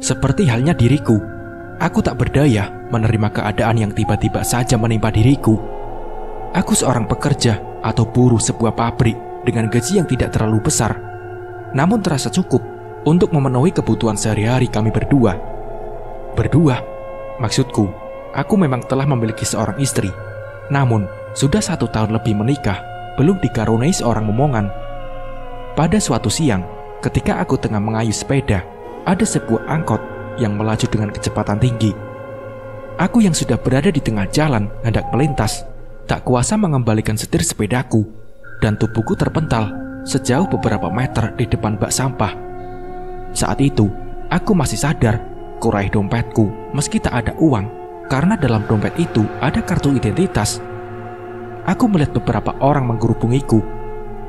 Seperti halnya diriku, aku tak berdaya menerima keadaan yang tiba-tiba saja menimpa diriku. Aku seorang pekerja atau buruh sebuah pabrik dengan gaji yang tidak terlalu besar, namun terasa cukup untuk memenuhi kebutuhan sehari-hari kami berdua. Berdua? Maksudku, aku memang telah memiliki seorang istri, namun sudah 1 tahun lebih menikah, belum dikaruniai seorang momongan. Pada suatu siang, ketika aku tengah mengayuh sepeda, ada sebuah angkot yang melaju dengan kecepatan tinggi. Aku yang sudah berada di tengah jalan hendak melintas, tak kuasa mengembalikan setir sepedaku, dan tubuhku terpental sejauh beberapa meter di depan bak sampah. Saat itu, aku masih sadar, kuraih dompetku meski tak ada uang, karena dalam dompet itu ada kartu identitas. Aku melihat beberapa orang menggerubungiku,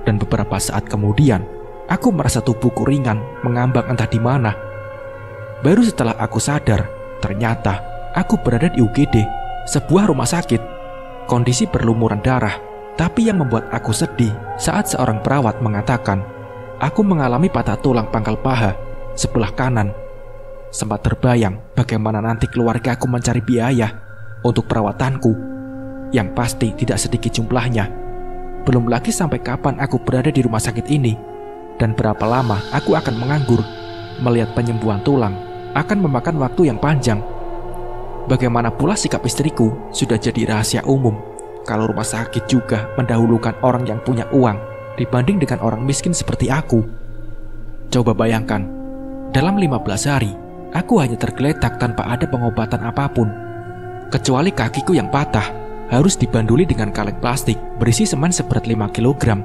dan beberapa saat kemudian, aku merasa tubuhku ringan mengambang entah di mana. Baru setelah aku sadar, ternyata aku berada di UGD, sebuah rumah sakit. Kondisi berlumuran darah, tapi yang membuat aku sedih saat seorang perawat mengatakan aku mengalami patah tulang pangkal paha sebelah kanan. Sempat terbayang bagaimana nanti keluarga aku mencari biaya untuk perawatanku, yang pasti tidak sedikit jumlahnya. Belum lagi sampai kapan aku berada di rumah sakit ini, dan berapa lama aku akan menganggur. Melihat penyembuhan tulang akan memakan waktu yang panjang. Bagaimana pula sikap istriku sudah jadi rahasia umum, kalau rumah sakit juga mendahulukan orang yang punya uang dibanding dengan orang miskin seperti aku. Coba bayangkan, dalam 15 hari, aku hanya tergeletak tanpa ada pengobatan apapun. Kecuali kakiku yang patah, harus dibanduli dengan kaleng plastik berisi semen seberat 5 kg,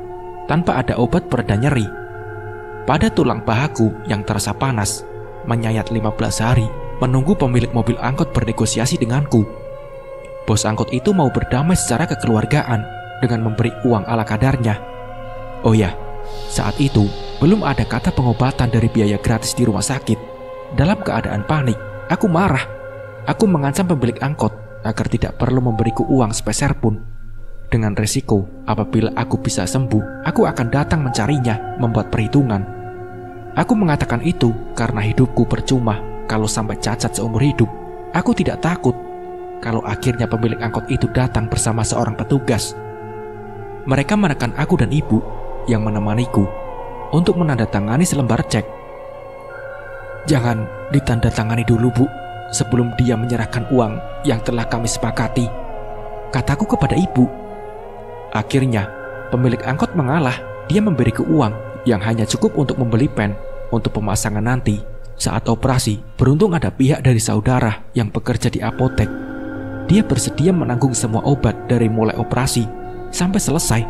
tanpa ada obat pereda nyeri. Pada tulang pahaku yang terasa panas, menyayat 15 hari, menunggu pemilik mobil angkot bernegosiasi denganku. Bos angkot itu mau berdamai secara kekeluargaan dengan memberi uang ala kadarnya. Oh ya, saat itu belum ada kata pengobatan dari biaya gratis di rumah sakit. Dalam keadaan panik, aku marah. Aku mengancam pemilik angkot agar tidak perlu memberiku uang sepeser pun. Dengan resiko, apabila aku bisa sembuh, aku akan datang mencarinya, membuat perhitungan. Aku mengatakan itu karena hidupku percuma kalau sampai cacat seumur hidup. Aku tidak takut kalau akhirnya pemilik angkot itu datang bersama seorang petugas. Mereka menekan aku dan ibu yang menemaniku untuk menandatangani selembar cek. "Jangan ditandatangani dulu, Bu, sebelum dia menyerahkan uang yang telah kami sepakati," kataku kepada ibu. Akhirnya, pemilik angkot mengalah. Dia memberiku uang yang hanya cukup untuk membeli pen untuk pemasangan nanti. Saat operasi, beruntung ada pihak dari saudara yang bekerja di apotek. Dia bersedia menanggung semua obat dari mulai operasi sampai selesai,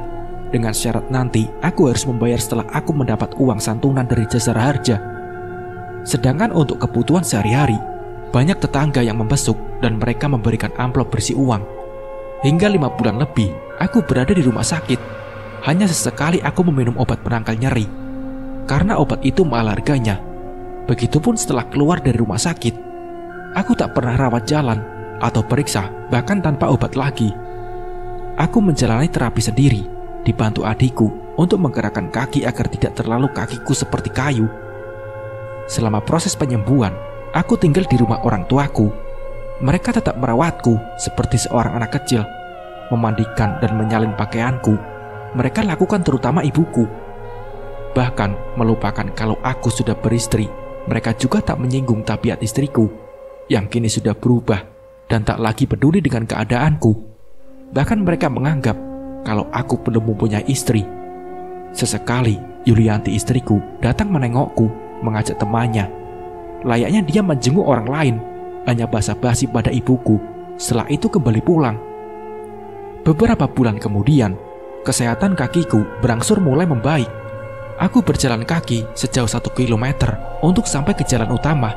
dengan syarat nanti aku harus membayar setelah aku mendapat uang santunan dari jasara harja. Sedangkan untuk kebutuhan sehari-hari, banyak tetangga yang membesuk dan mereka memberikan amplop berisi uang. Hingga 5 bulan lebih, aku berada di rumah sakit. Hanya sesekali aku meminum obat penangkal nyeri, karena obat itu mahal harganya. Begitupun setelah keluar dari rumah sakit, aku tak pernah rawat jalan atau periksa, bahkan tanpa obat lagi. Aku menjalani terapi sendiri, dibantu adikku untuk menggerakkan kaki agar tidak terlalu kakiku seperti kayu. Selama proses penyembuhan, aku tinggal di rumah orang tuaku. Mereka tetap merawatku seperti seorang anak kecil, memandikan dan menyalin pakaianku. Mereka lakukan terutama ibuku. Bahkan melupakan kalau aku sudah beristri. Mereka juga tak menyinggung tabiat istriku yang kini sudah berubah dan tak lagi peduli dengan keadaanku. Bahkan mereka menganggap kalau aku belum mempunyai istri. Sesekali Yulianti istriku datang menengokku, mengajak temannya. Layaknya dia menjenguk orang lain, hanya basa-basi pada ibuku. Setelah itu kembali pulang. Beberapa bulan kemudian, kesehatan kakiku berangsur mulai membaik. Aku berjalan kaki sejauh 1 kilometer untuk sampai ke jalan utama.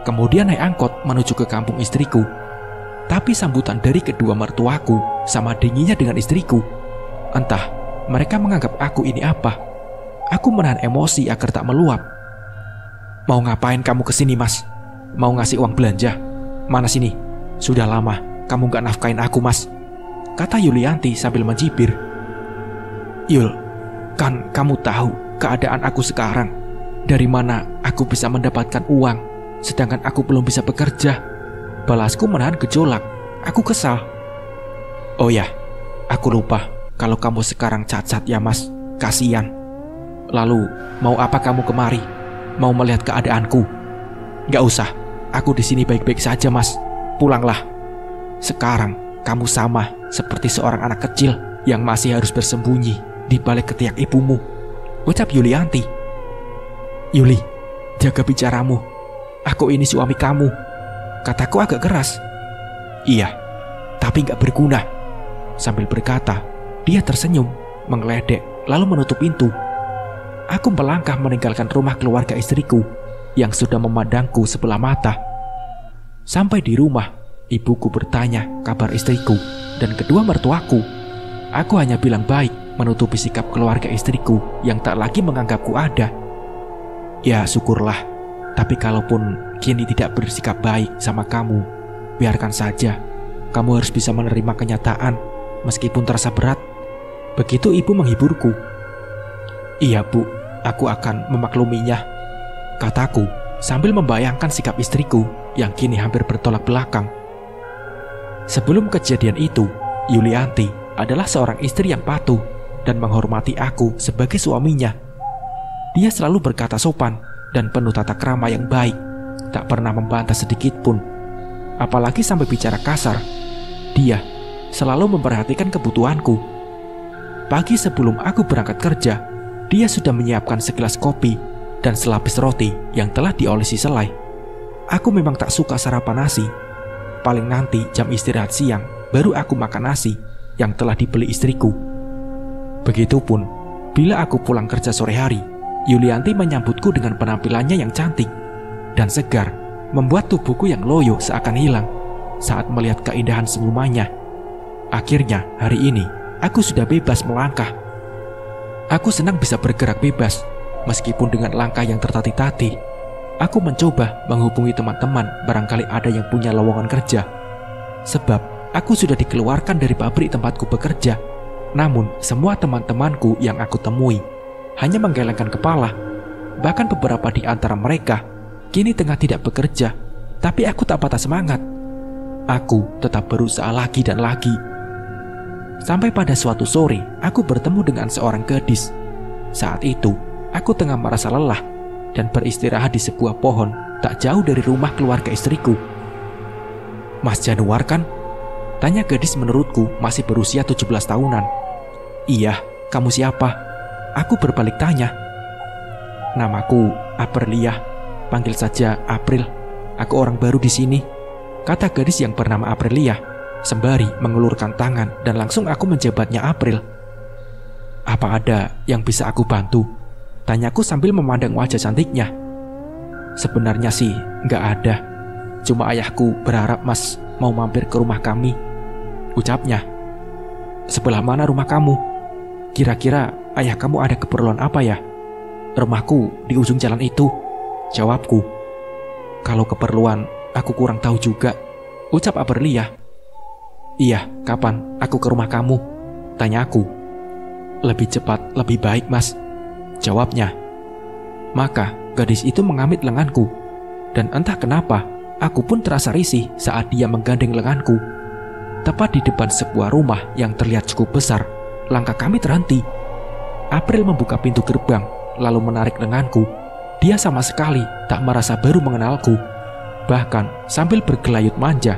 Kemudian naik angkot menuju ke kampung istriku. Tapi sambutan dari kedua mertuaku sama dinginnya dengan istriku. Entah mereka menganggap aku ini apa. Aku menahan emosi agar tak meluap. "Mau ngapain kamu kesini, Mas? Mau ngasih uang belanja? Mana sini? Sudah lama kamu gak nafkain aku, Mas," kata Yulianti sambil mencibir. "Yul, kan kamu tahu keadaan aku sekarang. Dari mana aku bisa mendapatkan uang sedangkan aku belum bisa bekerja. Balasku menahan gejolak. Aku kesal. Oh ya, aku lupa kalau kamu sekarang cacat ya Mas. Kasian. Lalu, mau apa kamu kemari? Mau melihat keadaanku? Gak usah, aku di sini baik-baik saja Mas. Pulanglah. Sekarang kamu sama seperti seorang anak kecil yang masih harus bersembunyi di balik ketiak ibumu, ucap Yulianti. Yuli, jaga bicaramu. Aku ini suami kamu, kataku agak keras. Iya, tapi gak berguna. Sambil berkata, dia tersenyum, menggeledek, lalu menutup pintu. Aku melangkah meninggalkan rumah keluarga istriku yang sudah memandangku sebelah mata. Sampai di rumah, ibuku bertanya kabar istriku dan kedua mertuaku. Aku hanya bilang baik, menutupi sikap keluarga istriku yang tak lagi menganggapku ada. Ya syukurlah, tapi kalaupun kini tidak bersikap baik sama kamu, biarkan saja. Kamu harus bisa menerima kenyataan meskipun terasa berat. Begitu ibu menghiburku. Iya Bu, aku akan memakluminya, kataku sambil membayangkan sikap istriku yang kini hampir bertolak belakang. Sebelum kejadian itu, Yulianti adalah seorang istri yang patuh dan menghormati aku sebagai suaminya. Dia selalu berkata sopan dan penuh tata krama yang baik, tak pernah membantah sedikit pun. Apalagi sampai bicara kasar. Dia selalu memperhatikan kebutuhanku. Pagi sebelum aku berangkat kerja, dia sudah menyiapkan segelas kopi dan selapis roti yang telah diolesi selai. Aku memang tak suka sarapan nasi. Paling nanti jam istirahat siang baru aku makan nasi yang telah dibeli istriku. Begitupun bila aku pulang kerja sore hari, Yulianti menyambutku dengan penampilannya yang cantik dan segar, membuat tubuhku yang loyo seakan hilang saat melihat keindahan senyumannya. Akhirnya hari ini aku sudah bebas melangkah. Aku senang bisa bergerak bebas, meskipun dengan langkah yang tertatih-tatih. Aku mencoba menghubungi teman-teman barangkali ada yang punya lowongan kerja. Sebab aku sudah dikeluarkan dari pabrik tempatku bekerja. Namun semua teman-temanku yang aku temui hanya menggelengkan kepala. Bahkan beberapa di antara mereka kini tengah tidak bekerja. Tapi aku tak patah semangat. Aku tetap berusaha lagi dan lagi. Sampai pada suatu sore, aku bertemu dengan seorang gadis. Saat itu, aku tengah merasa lelah dan beristirahat di sebuah pohon tak jauh dari rumah keluarga istriku. Mas Januar kan? Tanya gadis menurutku masih berusia 17 tahunan. Iya, kamu siapa? Aku berbalik tanya. Namaku Aprilia, panggil saja April. Aku orang baru di sini, kata gadis yang bernama Aprilia, sembari mengulurkan tangan dan langsung aku menjabatnya April. Apa ada yang bisa aku bantu? Tanyaku sambil memandang wajah cantiknya. Sebenarnya sih nggak ada. Cuma ayahku berharap Mas mau mampir ke rumah kami, ucapnya. Sebelah mana rumah kamu? Kira-kira ayah kamu ada keperluan apa ya? Rumahku di ujung jalan itu, jawabku. Kalau keperluan aku kurang tahu juga, ucap Aprilia. Iya, kapan aku ke rumah kamu? Tanyaku. Lebih cepat, lebih baik Mas, jawabnya. Maka gadis itu mengamit lenganku. Dan entah kenapa, aku pun terasa risih saat dia menggandeng lenganku. Tepat di depan sebuah rumah yang terlihat cukup besar, langkah kami terhenti. April membuka pintu gerbang, lalu menarik lenganku. Dia sama sekali tak merasa baru mengenalku. Bahkan sambil bergelayut manja,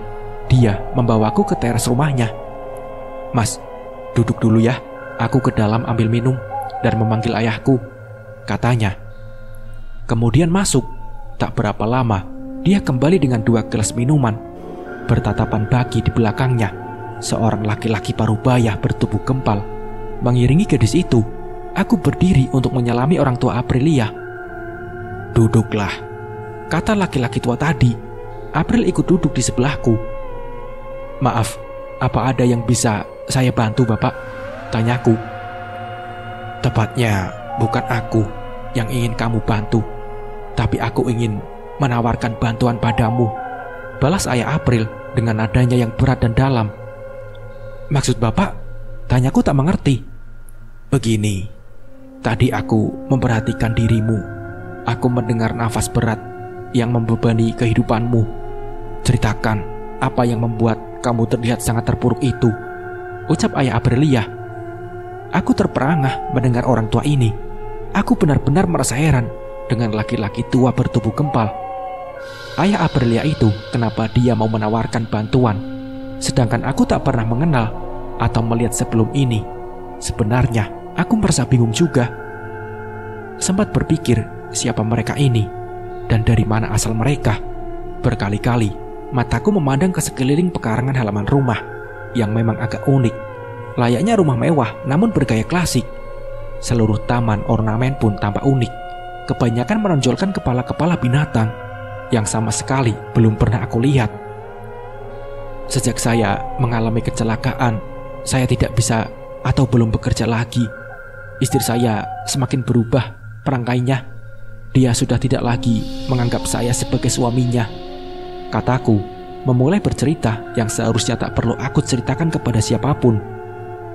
dia membawaku ke teras rumahnya. Mas, duduk dulu ya, aku ke dalam ambil minum dan memanggil ayahku, katanya. Kemudian masuk. Tak berapa lama, dia kembali dengan 2 gelas minuman. Bertatapan baki di belakangnya, seorang laki-laki parubaya bertubuh gempal. Mengiringi gadis itu, aku berdiri untuk menyalami orang tua Aprilia. Duduklah, kata laki-laki tua tadi. April ikut duduk di sebelahku. Maaf, apa ada yang bisa saya bantu Bapak? Tanyaku. Tepatnya bukan aku yang ingin kamu bantu, tapi aku ingin menawarkan bantuan padamu, balas ayah April dengan nadanya yang berat dan dalam. Maksud Bapak? Tanyaku tak mengerti. Begini, tadi aku memperhatikan dirimu. Aku mendengar nafas berat yang membebani kehidupanmu. Ceritakan apa yang membuat kamu terlihat sangat terpuruk itu, ucap ayah Aprilia. Aku terperangah mendengar orang tua ini. Aku benar-benar merasa heran dengan laki-laki tua bertubuh gempal. Ayah Aprilia itu kenapa dia mau menawarkan bantuan, sedangkan aku tak pernah mengenal atau melihat sebelum ini. Sebenarnya aku merasa bingung juga. Sempat berpikir siapa mereka ini dan dari mana asal mereka. Berkali-kali mataku memandang ke sekeliling pekarangan halaman rumah yang memang agak unik. Layaknya rumah mewah namun bergaya klasik. Seluruh taman ornamen pun tampak unik. Kebanyakan menonjolkan kepala-kepala binatang yang sama sekali belum pernah aku lihat. Sejak saya mengalami kecelakaan, saya tidak bisa atau belum bekerja lagi. Istri saya semakin berubah perangkainya. Dia sudah tidak lagi menganggap saya sebagai suaminya, kataku, memulai bercerita yang seharusnya tak perlu aku ceritakan kepada siapapun.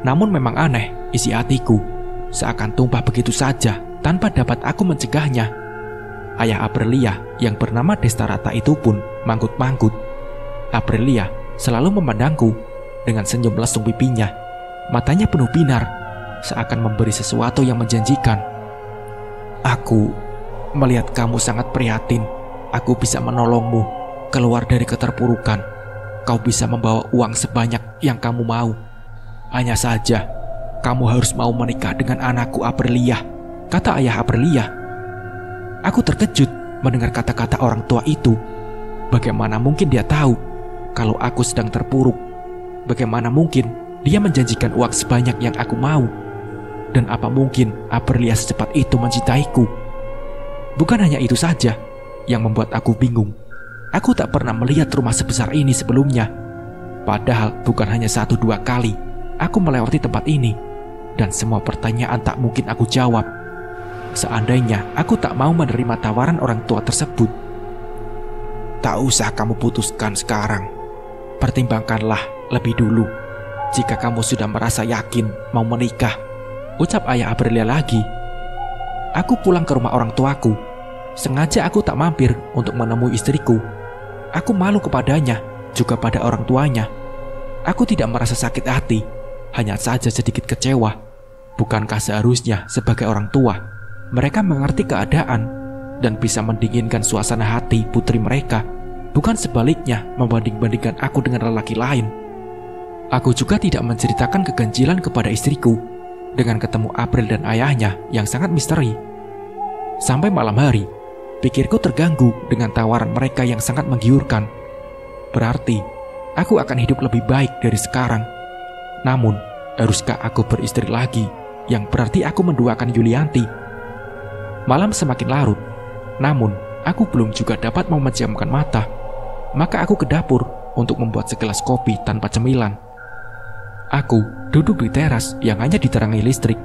Namun memang aneh, isi hatiku seakan tumpah begitu saja tanpa dapat aku mencegahnya. Ayah Aprilia yang bernama Destarata itu pun manggut-manggut. Aprilia selalu memandangku dengan senyum lesung pipinya. Matanya penuh binar, seakan memberi sesuatu yang menjanjikan. Aku melihat kamu sangat prihatin. Aku bisa menolongmu keluar dari keterpurukan. Kau bisa membawa uang sebanyak yang kamu mau. Hanya saja, kamu harus mau menikah dengan anakku Aprilia, kata ayah Aprilia. Aku terkejut mendengar kata-kata orang tua itu. Bagaimana mungkin dia tahu kalau aku sedang terpuruk? Bagaimana mungkin dia menjanjikan uang sebanyak yang aku mau? Dan apa mungkin Aprilia secepat itu mencintaiku? Bukan hanya itu saja yang membuat aku bingung. Aku tak pernah melihat rumah sebesar ini sebelumnya. Padahal bukan hanya 1-2 kali aku melewati tempat ini. Dan semua pertanyaan tak mungkin aku jawab. Seandainya aku tak mau menerima tawaran orang tua tersebut. Tak usah kamu putuskan sekarang. Pertimbangkanlah lebih dulu. Jika kamu sudah merasa yakin mau menikah, ucap ayah Aprilia lagi. Aku pulang ke rumah orang tuaku. Sengaja aku tak mampir untuk menemui istriku. Aku malu kepadanya, juga pada orang tuanya. Aku tidak merasa sakit hati, hanya saja sedikit kecewa. Bukankah seharusnya sebagai orang tua mereka mengerti keadaan dan bisa mendinginkan suasana hati putri mereka, bukan sebaliknya membanding-bandingkan aku dengan lelaki lain. Aku juga tidak menceritakan keganjilan kepada istriku dengan ketemu April dan ayahnya yang sangat misteri. Sampai malam hari, pikirku terganggu dengan tawaran mereka yang sangat menggiurkan. Berarti aku akan hidup lebih baik dari sekarang. Namun, haruskah aku beristri lagi, yang berarti aku menduakan Yulianti? Malam semakin larut, namun aku belum juga dapat memejamkan mata. Maka aku ke dapur untuk membuat segelas kopi tanpa cemilan. Aku duduk di teras yang hanya diterangi listrik,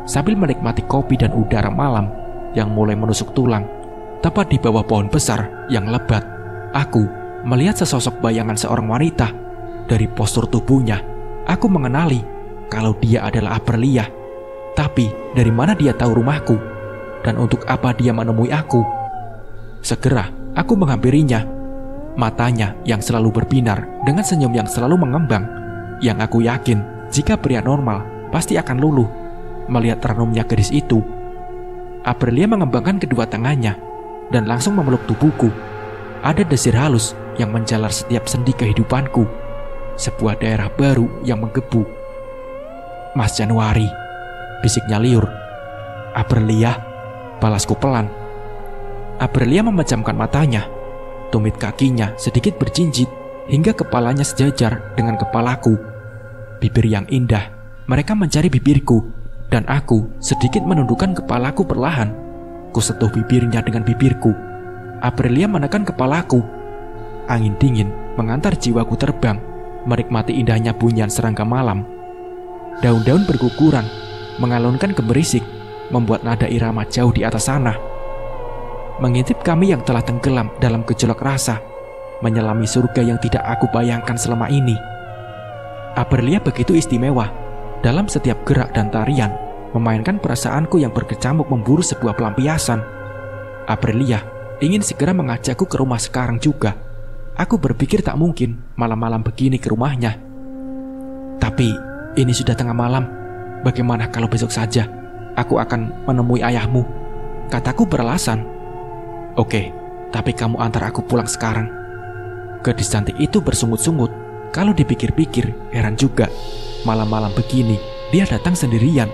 sambil menikmati kopi dan udara malam yang mulai menusuk tulang. Tepat di bawah pohon besar yang lebat, aku melihat sesosok bayangan seorang wanita. Dari postur tubuhnya, aku mengenali kalau dia adalah Aprilia. Tapi dari mana dia tahu rumahku? Dan untuk apa dia menemui aku? Segera aku menghampirinya. Matanya yang selalu berbinar dengan senyum yang selalu mengembang, yang aku yakin jika pria normal pasti akan luluh melihat renumnya gadis itu. Aprilia mengembangkan kedua tangannya dan langsung memeluk tubuhku. Ada desir halus yang menjalar setiap sendi kehidupanku. Sebuah daerah baru yang menggebu. Mas Januari, bisiknya liur. Aprilia, balasku pelan. Aprilia memejamkan matanya. Tumit kakinya sedikit berjinjit hingga kepalanya sejajar dengan kepalaku. Bibir yang indah, mereka mencari bibirku, dan aku sedikit menundukkan kepalaku perlahan. Kusentuh bibirnya dengan bibirku. Aprilia menekan kepalaku. Angin dingin mengantar jiwaku terbang, menikmati indahnya bunyian serangga malam. Daun-daun berguguran, mengalunkan gemerisik, membuat nada irama jauh di atas sana. Mengintip kami yang telah tenggelam dalam gejolak rasa, menyelami surga yang tidak aku bayangkan selama ini. Aprilia begitu istimewa. Dalam setiap gerak dan tarian, memainkan perasaanku yang berkecamuk memburu sebuah pelampiasan. Aprilia ingin segera mengajakku ke rumah sekarang juga. Aku berpikir tak mungkin malam-malam begini ke rumahnya. Tapi ini sudah tengah malam. Bagaimana kalau besok saja aku akan menemui ayahmu? Kataku beralasan. Oke, tapi kamu antar aku pulang sekarang. Gadis cantik itu bersungut-sungut. Kalau dipikir-pikir, heran juga. Malam-malam begini, dia datang sendirian.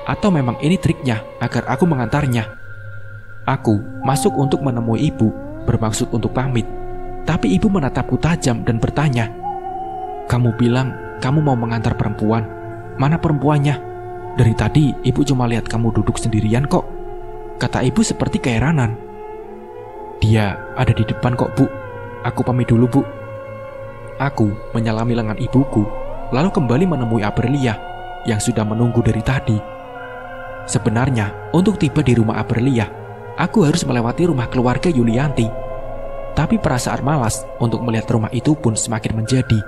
Atau memang ini triknya agar aku mengantarnya? Aku masuk untuk menemui ibu, bermaksud untuk pamit. Tapi ibu menatapku tajam dan bertanya, "Kamu bilang kamu mau mengantar perempuan. Mana perempuannya? Dari tadi ibu cuma lihat kamu duduk sendirian kok," kata ibu seperti keheranan. "Dia ada di depan kok, Bu. Aku pamit dulu, Bu." Aku menyalami lengan ibuku, lalu kembali menemui Aprilia yang sudah menunggu dari tadi. Sebenarnya, untuk tiba di rumah Aprilia, aku harus melewati rumah keluarga Yulianti. Tapi perasaan malas untuk melihat rumah itu pun semakin menjadi.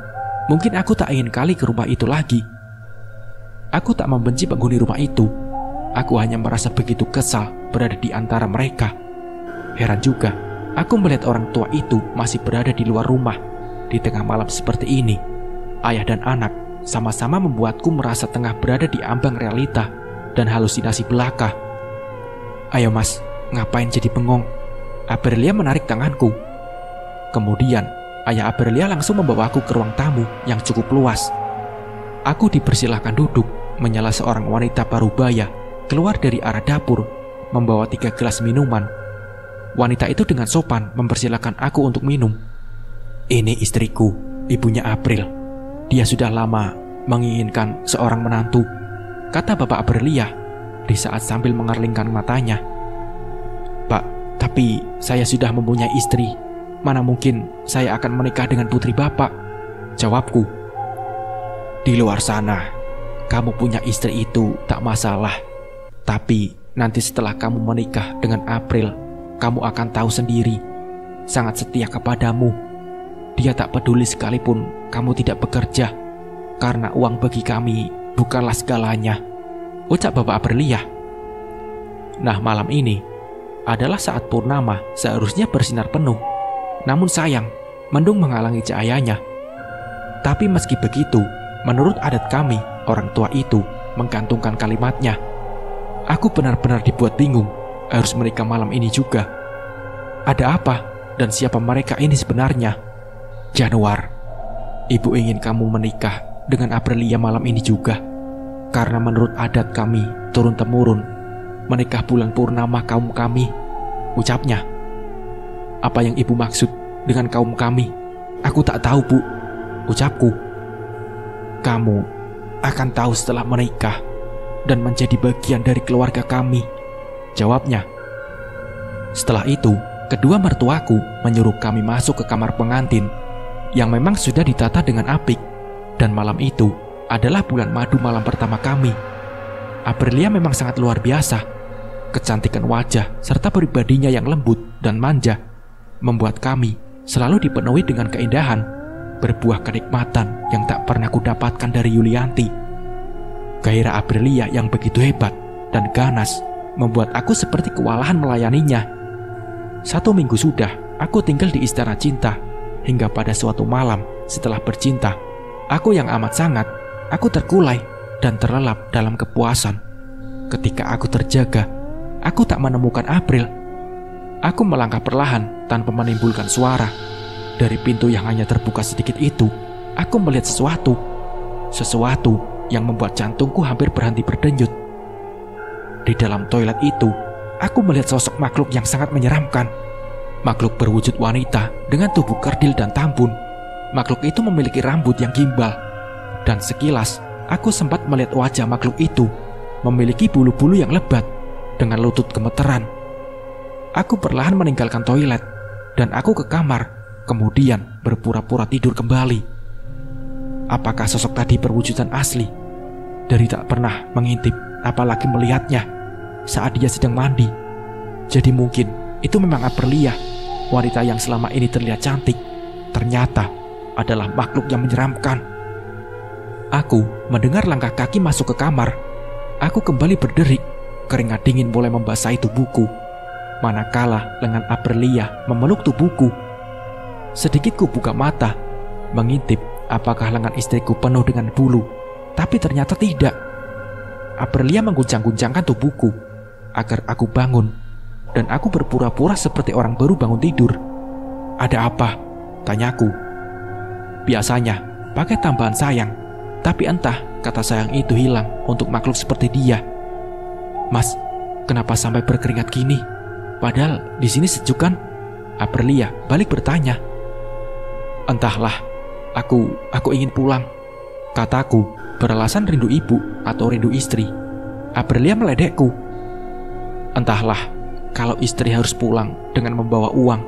Mungkin aku tak ingin kali ke rumah itu lagi. Aku tak membenci penghuni rumah itu. Aku hanya merasa begitu kesal berada di antara mereka. Heran juga, aku melihat orang tua itu masih berada di luar rumah di tengah malam seperti ini. Ayah dan anak sama-sama membuatku merasa tengah berada di ambang realita dan halusinasi belaka. "Ayo mas, ngapain jadi bengong?" Aprilia menarik tanganku. Kemudian, ayah Aprilia langsung membawaku ke ruang tamu yang cukup luas. Aku dipersilahkan duduk, menyala seorang wanita parubaya keluar dari arah dapur, membawa 3 gelas minuman. Wanita itu dengan sopan mempersilahkan aku untuk minum. "Ini istriku, ibunya April. Dia sudah lama menginginkan seorang menantu," kata Bapak Aprilia di saat sambil mengerlingkan matanya. "Pak, tapi saya sudah mempunyai istri. Mana mungkin saya akan menikah dengan putri Bapak," jawabku. "Di luar sana, kamu punya istri itu tak masalah. Tapi nanti setelah kamu menikah dengan April, kamu akan tahu sendiri. Sangat setia kepadamu. Dia tak peduli sekalipun kamu tidak bekerja, karena uang bagi kami bukanlah segalanya," ucap Bapak Aprilia. Nah, malam ini adalah saat purnama seharusnya bersinar penuh. Namun sayang, mendung menghalangi cahayanya. Tapi meski begitu, menurut adat kami, orang tua itu menggantungkan kalimatnya. Aku benar-benar dibuat bingung, harus menikah malam ini juga. Ada apa dan siapa mereka ini sebenarnya? "Januar, ibu ingin kamu menikah dengan Aprilia malam ini juga. Karena menurut adat kami turun-temurun, menikah bulan purnama kaum kami," ucapnya. "Apa yang ibu maksud dengan kaum kami? Aku tak tahu, Bu," ucapku. "Kamu akan tahu setelah menikah dan menjadi bagian dari keluarga kami," jawabnya. Setelah itu, kedua mertuaku menyuruh kami masuk ke kamar pengantin yang memang sudah ditata dengan apik. Dan malam itu adalah bulan madu malam pertama kami. Aprilia memang sangat luar biasa. Kecantikan wajah serta pribadinya yang lembut dan manja membuat kami selalu dipenuhi dengan keindahan, berbuah kenikmatan yang tak pernah kudapatkan dari Yulianti. Gairah Aprilia yang begitu hebat dan ganas membuat aku seperti kewalahan melayaninya. 1 minggu sudah aku tinggal di istana cinta, hingga pada suatu malam setelah bercinta, aku yang amat sangat, aku terkulai dan terlelap dalam kepuasan. Ketika aku terjaga, aku tak menemukan April. Aku melangkah perlahan tanpa menimbulkan suara. Dari pintu yang hanya terbuka sedikit itu, aku melihat sesuatu yang membuat jantungku hampir berhenti berdenyut. Di dalam toilet itu, aku melihat sosok makhluk yang sangat menyeramkan. Makhluk berwujud wanita dengan tubuh kerdil dan tambun. Makhluk itu memiliki rambut yang gimbal. Dan sekilas, aku sempat melihat wajah makhluk itu memiliki bulu-bulu yang lebat dengan lutut gemeteran. Aku perlahan meninggalkan toilet dan aku ke kamar, kemudian berpura-pura tidur kembali. Apakah sosok tadi perwujudan asli? Dari tak pernah mengintip, apalagi melihatnya saat dia sedang mandi. Jadi mungkin itu memang Aprilia, wanita yang selama ini terlihat cantik, ternyata adalah makhluk yang menyeramkan. Aku mendengar langkah kaki masuk ke kamar. Aku kembali berderik, keringat dingin mulai membasahi tubuhku. manakala lengan Aprilia memeluk tubuhku. Sedikit ku buka mata, mengintip apakah lengan istriku penuh dengan bulu, tapi ternyata tidak. Aprilia mengguncang-guncangkan tubuhku agar aku bangun, dan aku berpura-pura seperti orang baru bangun tidur. "Ada apa?" tanyaku. Biasanya pakai tambahan sayang, tapi entah kata sayang itu hilang untuk makhluk seperti dia. "Mas, kenapa sampai berkeringat gini? Padahal di sini sejuk kan?" Aprilia balik bertanya. "Entahlah, aku ingin pulang," kataku beralasan rindu ibu atau rindu istri. Aprilia meledekku. "Entahlah, kalau istri harus pulang dengan membawa uang,"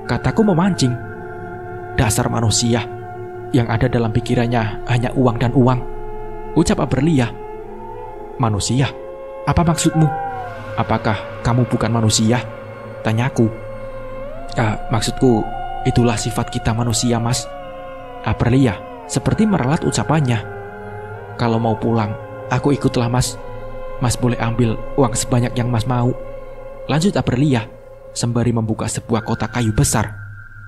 kataku memancing. "Dasar manusia, yang ada dalam pikirannya hanya uang dan uang," ucap Aprilia. "Manusia? Apa maksudmu? Apakah kamu bukan manusia?" tanyaku. Maksudku, itulah sifat kita manusia, Mas." Aprilia seperti meralat ucapannya. "Kalau mau pulang, aku ikutlah, Mas. Mas boleh ambil uang sebanyak yang Mas mau," lanjut Aprilia sembari membuka sebuah kotak kayu besar,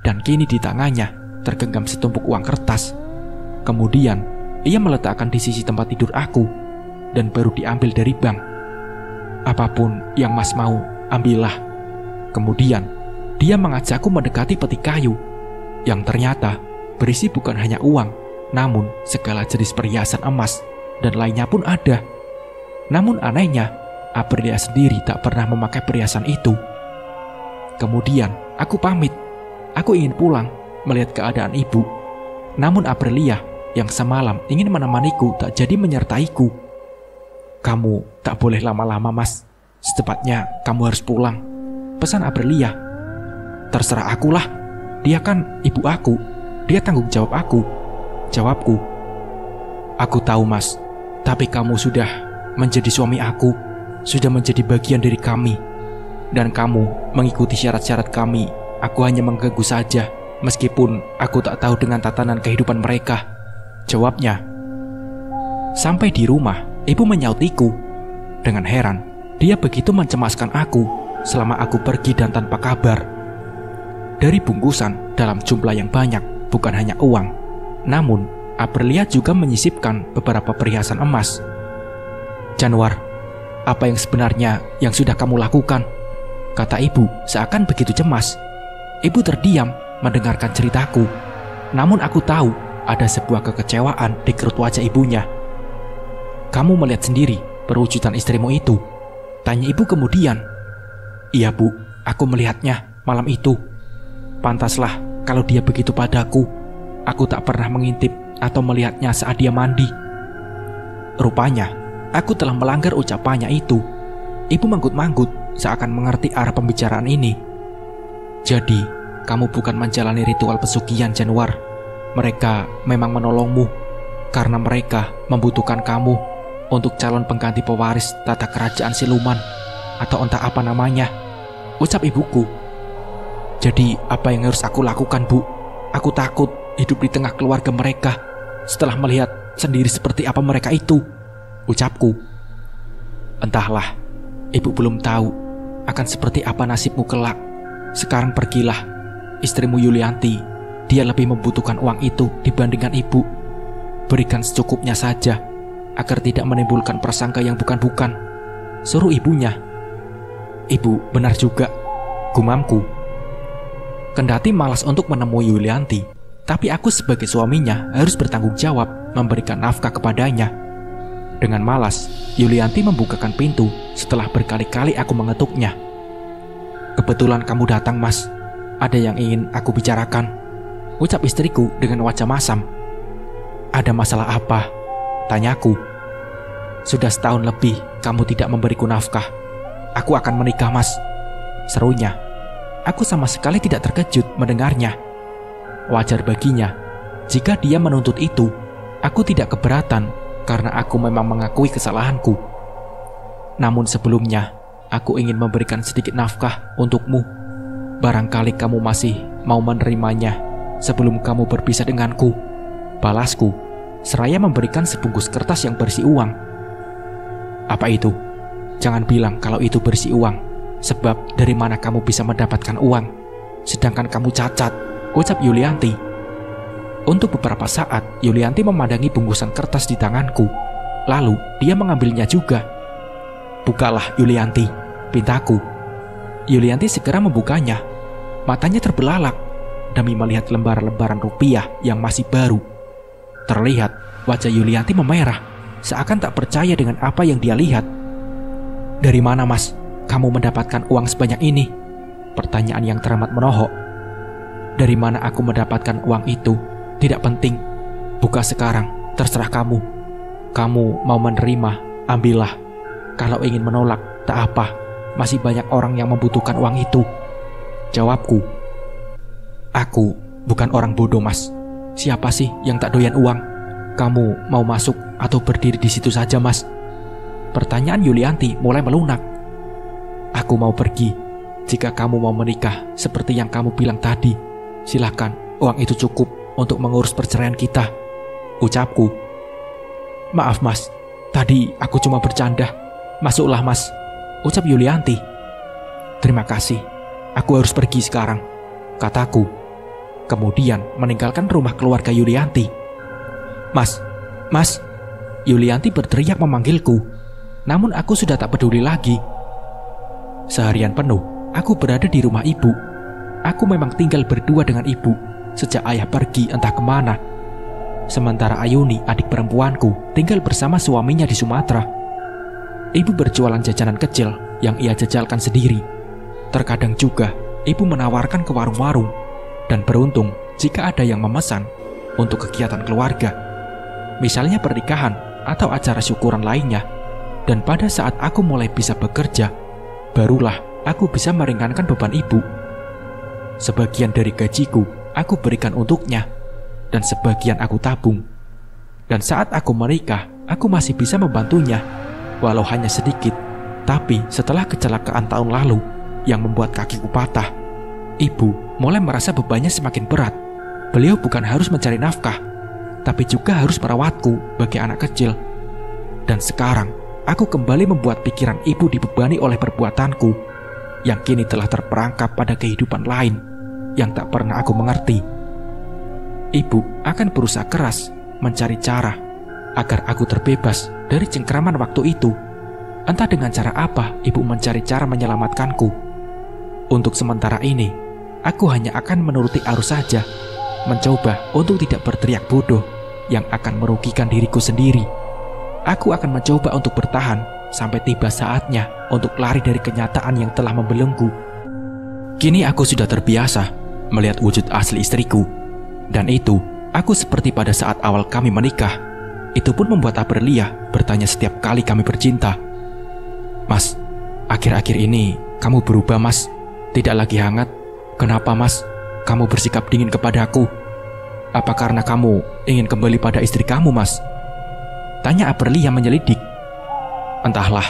dan kini di tangannya tergenggam setumpuk uang kertas. Kemudian ia meletakkan di sisi tempat tidur aku, dan baru diambil dari bank. "Apapun yang Mas mau, ambillah." Kemudian dia mengajakku mendekati peti kayu yang ternyata berisi bukan hanya uang, namun segala jenis perhiasan emas dan lainnya pun ada. Namun anehnya, Aprilia sendiri tak pernah memakai perhiasan itu. Kemudian aku pamit. Aku ingin pulang melihat keadaan ibu. Namun Aprilia yang semalam ingin menemaniku tak jadi menyertaiku. "Kamu tak boleh lama-lama, Mas. Secepatnya kamu harus pulang," pesan Aprilia. "Terserah akulah. Dia kan ibu aku. Dia tanggung jawab aku," jawabku. "Aku tahu, Mas. Tapi kamu sudah menjadi suami aku, sudah menjadi bagian dari kami. Dan kamu mengikuti syarat-syarat kami. Aku hanya mengganggu saja, meskipun aku tak tahu dengan tatanan kehidupan mereka," jawabnya. Sampai di rumah, ibu menyautiku. Dengan heran, dia begitu mencemaskan aku selama aku pergi dan tanpa kabar. Dari bungkusan dalam jumlah yang banyak, bukan hanya uang, namun Aprilia juga menyisipkan beberapa perhiasan emas. "Januar, apa yang sebenarnya yang sudah kamu lakukan?" kata ibu seakan begitu cemas. Ibu terdiam mendengarkan ceritaku, namun aku tahu ada sebuah kekecewaan di kerut wajah ibunya. "Kamu melihat sendiri perwujudan istrimu itu?" tanya ibu kemudian. "Iya, Bu, aku melihatnya malam itu. Pantaslah kalau dia begitu padaku. Aku tak pernah mengintip atau melihatnya saat dia mandi." Rupanya aku telah melanggar ucapannya itu. Ibu manggut-manggut seakan mengerti arah pembicaraan ini. "Jadi kamu bukan menjalani ritual pesugihan, Januar. Mereka memang menolongmu karena mereka membutuhkan kamu untuk calon pengganti pewaris tata kerajaan siluman, atau entah apa namanya," ucap ibuku. "Jadi apa yang harus aku lakukan, Bu? Aku takut hidup di tengah keluarga mereka setelah melihat sendiri seperti apa mereka itu," ucapku. "Entahlah, ibu belum tahu akan seperti apa nasibmu kelak. Sekarang pergilah. Istrimu Yulianti, dia lebih membutuhkan uang itu dibandingkan ibu. Berikan secukupnya saja agar tidak menimbulkan prasangka yang bukan-bukan," suruh ibunya. "Ibu benar juga," gumamku. Kendati malas untuk menemui Yulianti, tapi aku sebagai suaminya harus bertanggung jawab memberikan nafkah kepadanya. Dengan malas, Yulianti membukakan pintu setelah berkali-kali aku mengetuknya. "Kebetulan kamu datang, Mas. Ada yang ingin aku bicarakan," ucap istriku dengan wajah masam. "Ada masalah apa?" tanyaku. "Sudah setahun lebih kamu tidak memberiku nafkah. Aku akan menikah, Mas," serunya. Aku sama sekali tidak terkejut mendengarnya. Wajar baginya. Jika dia menuntut itu, aku tidak keberatan karena aku memang mengakui kesalahanku. "Namun sebelumnya, aku ingin memberikan sedikit nafkah untukmu. Barangkali kamu masih mau menerimanya sebelum kamu berpisah denganku," balasku, seraya memberikan sebungkus kertas yang berisi uang. "Apa itu? Jangan bilang kalau itu berisi uang," Sebab dari mana kamu bisa mendapatkan uang, sedangkan kamu cacat, ucap Yulianti. Untuk beberapa saat, Yulianti memandangi bungkusan kertas di tanganku. Lalu, dia mengambilnya juga. Bukalah, Yulianti, pintaku. Yulianti segera membukanya. Matanya terbelalak demi melihat lembaran-lembaran rupiah yang masih baru. Terlihat wajah Yulianti memerah, seakan tak percaya dengan apa yang dia lihat. Dari mana, Mas, kamu mendapatkan uang sebanyak ini? Pertanyaan yang teramat menohok. Dari mana aku mendapatkan uang itu? Tidak penting. Buka sekarang, terserah kamu. Kamu mau menerima, ambillah. Kalau ingin menolak, tak apa. Masih banyak orang yang membutuhkan uang itu, jawabku. Aku bukan orang bodoh, Mas. Siapa sih yang tak doyan uang? Kamu mau masuk atau berdiri di situ saja, Mas? Pertanyaan Yulianti mulai melunak. Aku mau pergi. Jika kamu mau menikah seperti yang kamu bilang tadi, silakan, uang itu cukup untuk mengurus perceraian kita, ucapku. Maaf, Mas, tadi aku cuma bercanda. Masuklah, Mas, ucap Yulianti. Terima kasih, aku harus pergi sekarang, kataku. Kemudian meninggalkan rumah keluarga Yulianti. Mas, Mas, Yulianti berteriak memanggilku. Namun aku sudah tak peduli lagi. Seharian penuh, aku berada di rumah ibu. Aku memang tinggal berdua dengan ibu sejak ayah pergi entah kemana. Sementara Ayuni, adik perempuanku, tinggal bersama suaminya di Sumatera. Ibu berjualan jajanan kecil yang ia jajalkan sendiri. Terkadang juga, ibu menawarkan ke warung-warung. Dan beruntung jika ada yang memesan untuk kegiatan keluarga, misalnya pernikahan atau acara syukuran lainnya. Dan pada saat aku mulai bisa bekerja, barulah aku bisa meringankan beban ibu. Sebagian dari gajiku aku berikan untuknya, dan sebagian aku tabung. Dan saat aku menikah, aku masih bisa membantunya, walau hanya sedikit. Tapi setelah kecelakaan tahun lalu yang membuat kakiku patah, ibu mulai merasa bebannya semakin berat. Beliau bukan harus mencari nafkah, tapi juga harus merawatku bagi anak kecil. Dan sekarang, aku kembali membuat pikiran ibu dibebani oleh perbuatanku, yang kini telah terperangkap pada kehidupan lain yang tak pernah aku mengerti. Ibu akan berusaha keras mencari cara agar aku terbebas dari cengkraman waktu itu. Entah dengan cara apa ibu mencari cara menyelamatkanku. Untuk sementara ini, aku hanya akan menuruti arus saja, mencoba untuk tidak berteriak bodoh yang akan merugikan diriku sendiri. Aku akan mencoba untuk bertahan sampai tiba saatnya untuk lari dari kenyataan yang telah membelenggu. Kini aku sudah terbiasa melihat wujud asli istriku. Dan itu, aku seperti pada saat awal kami menikah. Itu pun membuat Aprilia bertanya setiap kali kami bercinta. Mas, akhir-akhir ini kamu berubah, Mas. Tidak lagi hangat. Kenapa, Mas? Kamu bersikap dingin kepadaku. Apa karena kamu ingin kembali pada istri kamu, Mas? Tanya Aprilia menyelidik. Entahlah,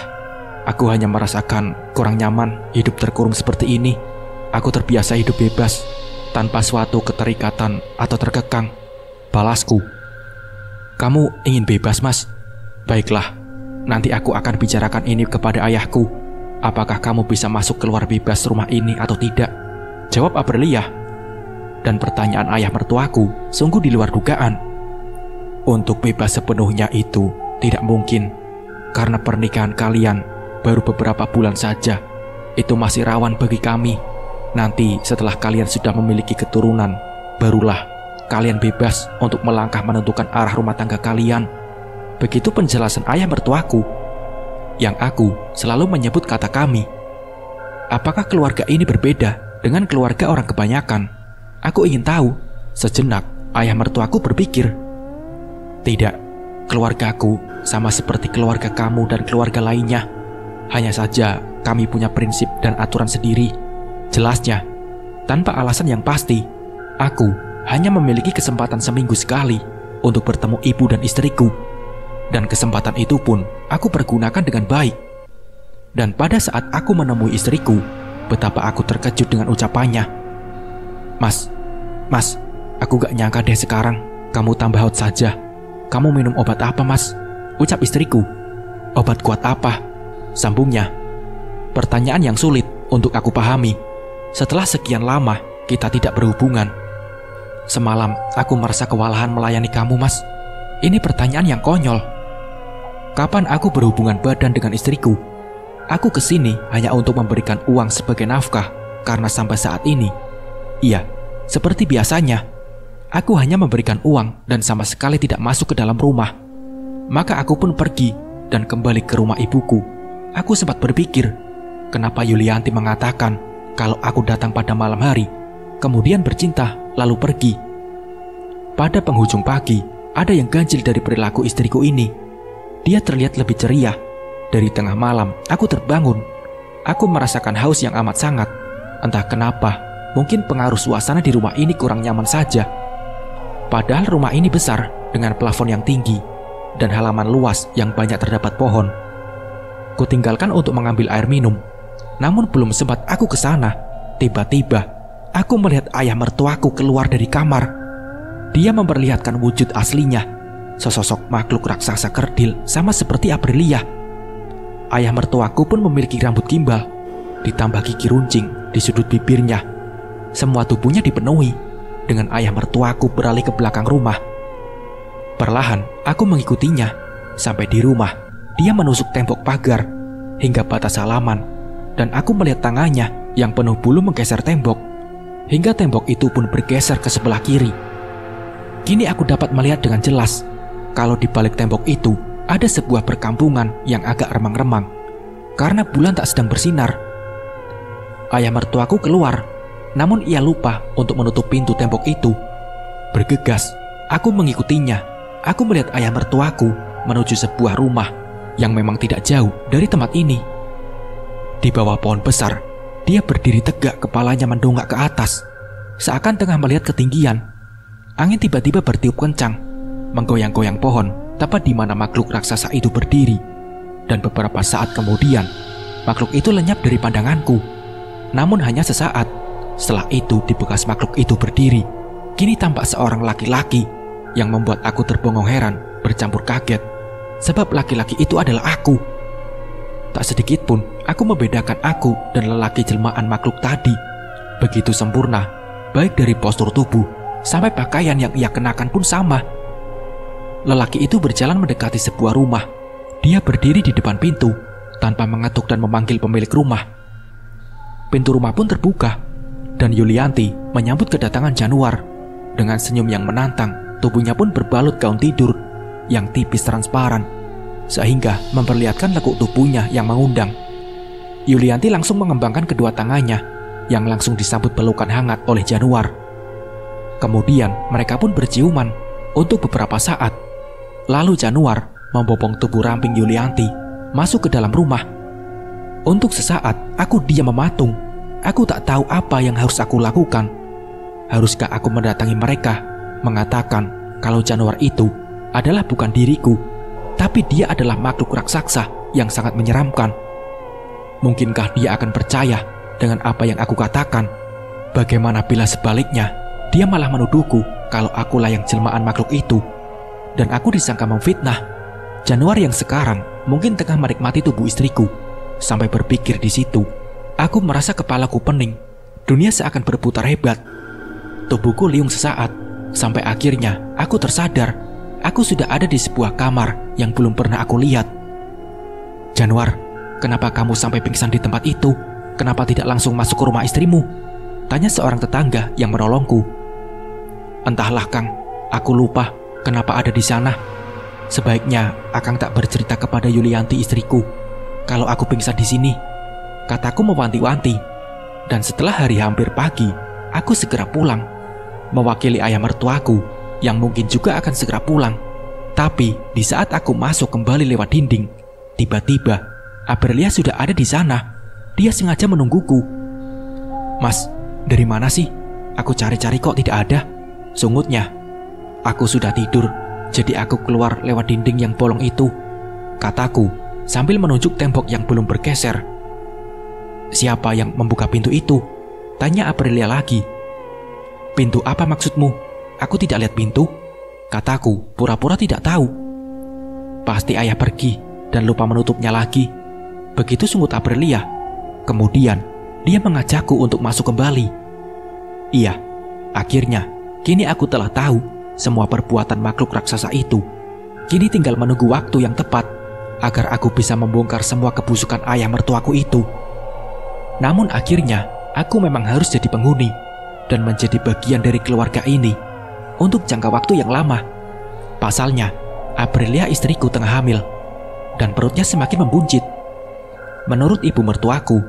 aku hanya merasakan kurang nyaman hidup terkurung seperti ini. Aku terbiasa hidup bebas, tanpa suatu keterikatan atau terkekang, balasku. Kamu ingin bebas, Mas? Baiklah, nanti aku akan bicarakan ini kepada ayahku. Apakah kamu bisa masuk keluar bebas rumah ini atau tidak? Jawab Aprilia. Dan pertanyaan ayah mertuaku sungguh di luar dugaan. Untuk bebas sepenuhnya itu tidak mungkin, karena pernikahan kalian baru beberapa bulan saja. Itu masih rawan bagi kami. Nanti setelah kalian sudah memiliki keturunan, barulah kalian bebas untuk melangkah menentukan arah rumah tangga kalian. Begitu penjelasan ayah mertuaku. Yang aku selalu menyebut kata kami. Apakah keluarga ini berbeda dengan keluarga orang kebanyakan? Aku ingin tahu. Sejenak ayah mertuaku berpikir. Tidak, keluargaku sama seperti keluarga kamu dan keluarga lainnya. Hanya saja kami punya prinsip dan aturan sendiri. Jelasnya, tanpa alasan yang pasti, aku hanya memiliki kesempatan seminggu sekali untuk bertemu ibu dan istriku. Dan kesempatan itu pun aku pergunakan dengan baik. Dan pada saat aku menemui istriku, betapa aku terkejut dengan ucapannya. Mas, aku gak nyangka deh sekarang kamu tambah hot saja. Kamu minum obat apa, Mas? Ucap istriku. Obat kuat apa? Sambungnya. Pertanyaan yang sulit untuk aku pahami. Setelah sekian lama kita tidak berhubungan. Semalam aku merasa kewalahan melayani kamu, Mas. Ini pertanyaan yang konyol. Kapan aku berhubungan badan dengan istriku? Aku kesini hanya untuk memberikan uang sebagai nafkah, karena sampai saat ini, iya, seperti biasanya, aku hanya memberikan uang dan sama sekali tidak masuk ke dalam rumah. Maka aku pun pergi dan kembali ke rumah ibuku. Aku sempat berpikir, kenapa Yulianti mengatakan kalau aku datang pada malam hari, kemudian bercinta lalu pergi. Pada penghujung pagi, ada yang ganjil dari perilaku istriku ini. Dia terlihat lebih ceria. Dari tengah malam, aku terbangun. Aku merasakan haus yang amat sangat. Entah kenapa, mungkin pengaruh suasana di rumah ini kurang nyaman saja. Padahal rumah ini besar dengan plafon yang tinggi dan halaman luas yang banyak terdapat pohon. Kutinggalkan untuk mengambil air minum. Namun belum sempat aku ke sana, tiba-tiba aku melihat ayah mertuaku keluar dari kamar. Dia memperlihatkan wujud aslinya, sesosok makhluk raksasa kerdil sama seperti Aprilia. Ayah mertuaku pun memiliki rambut gimbal, ditambah gigi runcing di sudut bibirnya. Semua tubuhnya dipenuhi. Dengan ayah mertuaku beralih ke belakang rumah. Perlahan aku mengikutinya. Sampai di rumah, dia menusuk tembok pagar hingga batas halaman, dan aku melihat tangannya yang penuh bulu menggeser tembok, hingga tembok itu pun bergeser ke sebelah kiri. Kini aku dapat melihat dengan jelas kalau di balik tembok itu ada sebuah perkampungan yang agak remang-remang karena bulan tak sedang bersinar. Ayah mertuaku keluar, namun ia lupa untuk menutup pintu tembok itu. Bergegas, aku mengikutinya. Aku melihat ayah mertuaku menuju sebuah rumah yang memang tidak jauh dari tempat ini. Di bawah pohon besar, dia berdiri tegak, kepalanya mendongak ke atas, seakan tengah melihat ketinggian. Angin tiba-tiba bertiup kencang, menggoyang-goyang pohon tepat di mana makhluk raksasa itu berdiri. Dan beberapa saat kemudian, makhluk itu lenyap dari pandanganku. Namun hanya sesaat. Setelah itu, di bekas makhluk itu berdiri, kini tampak seorang laki-laki yang membuat aku terbengong heran bercampur kaget. Sebab laki-laki itu adalah aku. Tak sedikit pun aku membedakan aku dan lelaki jelmaan makhluk tadi. Begitu sempurna, baik dari postur tubuh sampai pakaian yang ia kenakan pun sama. Lelaki itu berjalan mendekati sebuah rumah. Dia berdiri di depan pintu tanpa mengetuk dan memanggil pemilik rumah. Pintu rumah pun terbuka, dan Yulianti menyambut kedatangan Januar dengan senyum yang menantang. Tubuhnya pun berbalut gaun tidur yang tipis transparan, sehingga memperlihatkan lekuk tubuhnya yang mengundang. Yulianti langsung mengembangkan kedua tangannya yang langsung disambut pelukan hangat oleh Januar. Kemudian mereka pun berciuman untuk beberapa saat. Lalu Januar membopong tubuh ramping Yulianti masuk ke dalam rumah. Untuk sesaat aku diam mematung. Aku tak tahu apa yang harus aku lakukan. Haruskah aku mendatangi mereka, mengatakan kalau Januar itu adalah bukan diriku, tapi dia adalah makhluk raksasa yang sangat menyeramkan? Mungkinkah dia akan percaya dengan apa yang aku katakan? Bagaimana bila sebaliknya, dia malah menuduhku kalau akulah yang jelmaan makhluk itu, dan aku disangka memfitnah Januar yang sekarang mungkin tengah menikmati tubuh istriku. Sampai berpikir di situ, aku merasa kepalaku pening. Dunia seakan berputar hebat. Tubuhku liung sesaat, sampai akhirnya aku tersadar. Aku sudah ada di sebuah kamar yang belum pernah aku lihat. Januar, kenapa kamu sampai pingsan di tempat itu? Kenapa tidak langsung masuk ke rumah istrimu? Tanya seorang tetangga yang menolongku. Entahlah Kang, aku lupa kenapa ada di sana. Sebaiknya Akang tak bercerita kepada Yulianti istriku kalau aku pingsan di sini, kataku mewanti-wanti. Dan setelah hari hampir pagi, aku segera pulang, mewakili ayah mertuaku yang mungkin juga akan segera pulang. Tapi di saat aku masuk kembali lewat dinding, tiba-tiba Aprilia sudah ada di sana. Dia sengaja menungguku. Mas, dari mana sih? Aku cari-cari kok tidak ada, sungutnya. Aku sudah tidur, jadi aku keluar lewat dinding yang bolong itu, kataku sambil menunjuk tembok yang belum bergeser. Siapa yang membuka pintu itu? Tanya Aprilia lagi. Pintu apa maksudmu? Aku tidak lihat pintu, kataku pura-pura tidak tahu. Pasti ayah pergi dan lupa menutupnya lagi, begitu sungut Aprilia. Kemudian dia mengajakku untuk masuk kembali. Iya, akhirnya kini aku telah tahu semua perbuatan makhluk raksasa itu. Kini tinggal menunggu waktu yang tepat agar aku bisa membongkar semua kebusukan ayah mertuaku itu. Namun akhirnya aku memang harus jadi penghuni dan menjadi bagian dari keluarga ini untuk jangka waktu yang lama. Pasalnya, Aprilia istriku tengah hamil dan perutnya semakin membuncit. Menurut ibu mertuaku,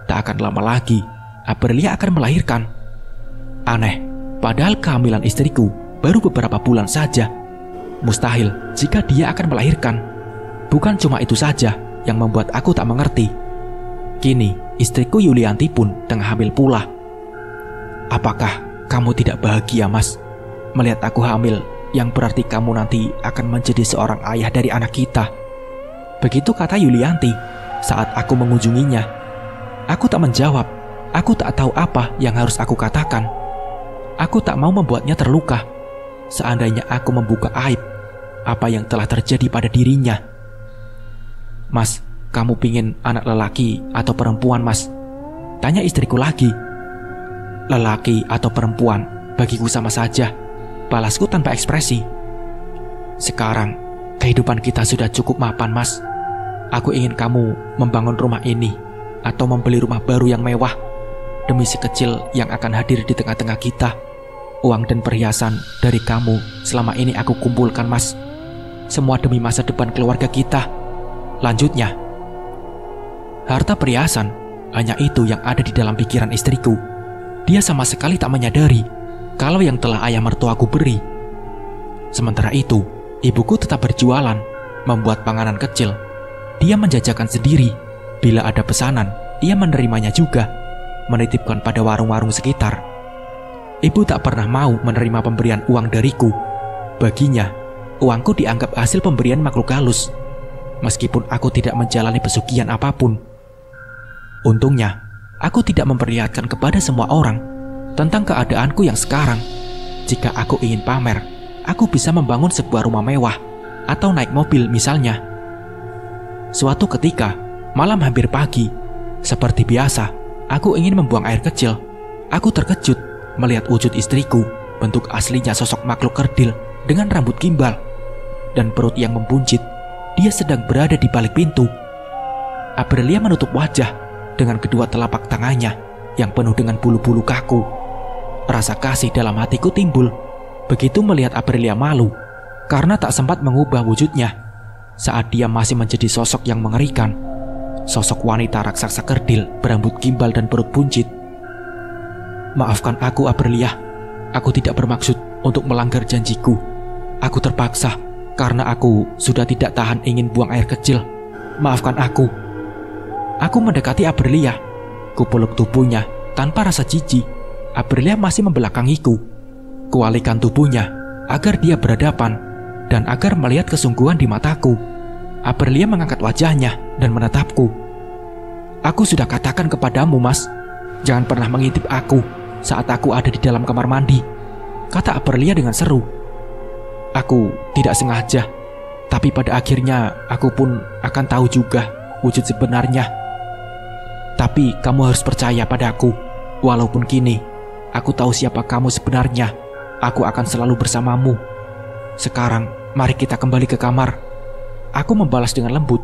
tak akan lama lagi Aprilia akan melahirkan. Aneh, padahal kehamilan istriku baru beberapa bulan saja. Mustahil jika dia akan melahirkan. Bukan cuma itu saja yang membuat aku tak mengerti. Kini istriku Yulianti pun tengah hamil pula. Apakah kamu tidak bahagia, Mas, melihat aku hamil, yang berarti kamu nanti akan menjadi seorang ayah dari anak kita? Begitu kata Yulianti saat aku mengunjunginya. Aku tak menjawab. Aku tak tahu apa yang harus aku katakan. Aku tak mau membuatnya terluka. Seandainya aku membuka aib apa yang telah terjadi pada dirinya. Mas, kamu pingin anak lelaki atau perempuan, Mas? Tanya istriku lagi. Lelaki atau perempuan, bagiku sama saja, balasku tanpa ekspresi. Sekarang, kehidupan kita sudah cukup mapan, Mas. Aku ingin kamu membangun rumah ini atau membeli rumah baru yang mewah demi sekecil yang akan hadir di tengah-tengah kita. Uang dan perhiasan dari kamu selama ini aku kumpulkan, Mas. Semua demi masa depan keluarga kita. Lanjutnya, harta perhiasan hanya itu yang ada di dalam pikiran istriku. Dia sama sekali tak menyadari kalau yang telah ayah mertuaku beri. Sementara itu, ibuku tetap berjualan, membuat panganan kecil. Dia menjajakan sendiri. Bila ada pesanan, ia menerimanya juga, menitipkan pada warung-warung sekitar. Ibu tak pernah mau menerima pemberian uang dariku. Baginya, uangku dianggap hasil pemberian makhluk halus, meskipun aku tidak menjalani pesugihan apapun. Untungnya, aku tidak memperlihatkan kepada semua orang tentang keadaanku yang sekarang. Jika aku ingin pamer, aku bisa membangun sebuah rumah mewah atau naik mobil misalnya. Suatu ketika, malam hampir pagi, seperti biasa, aku ingin membuang air kecil. Aku terkejut melihat wujud istriku, bentuk aslinya sosok makhluk kerdil dengan rambut gimbal dan perut yang membuncit. Dia sedang berada di balik pintu. Aprilia menutup wajah dengan kedua telapak tangannya yang penuh dengan bulu-bulu kaku. Rasa kasih dalam hatiku timbul begitu melihat Aprilia malu karena tak sempat mengubah wujudnya saat dia masih menjadi sosok yang mengerikan. Sosok wanita raksasa kerdil berambut gimbal dan perut buncit. Maafkan aku, Aprilia. Aku tidak bermaksud untuk melanggar janjiku. Aku terpaksa karena aku sudah tidak tahan ingin buang air kecil. Maafkan aku. Aku mendekati Aprilia. Kupeluk tubuhnya tanpa rasa jijik. Aprilia masih membelakangiku. Kualihkan tubuhnya agar dia berhadapan dan agar melihat kesungguhan di mataku. Aprilia mengangkat wajahnya dan menatapku. Aku sudah katakan kepadamu, Mas, jangan pernah mengintip aku saat aku ada di dalam kamar mandi, kata Aprilia dengan seru. Aku tidak sengaja, tapi pada akhirnya aku pun akan tahu juga wujud sebenarnya. Tapi kamu harus percaya padaku. Walaupun kini aku tahu siapa kamu sebenarnya, aku akan selalu bersamamu. Sekarang mari kita kembali ke kamar. Aku membalas dengan lembut.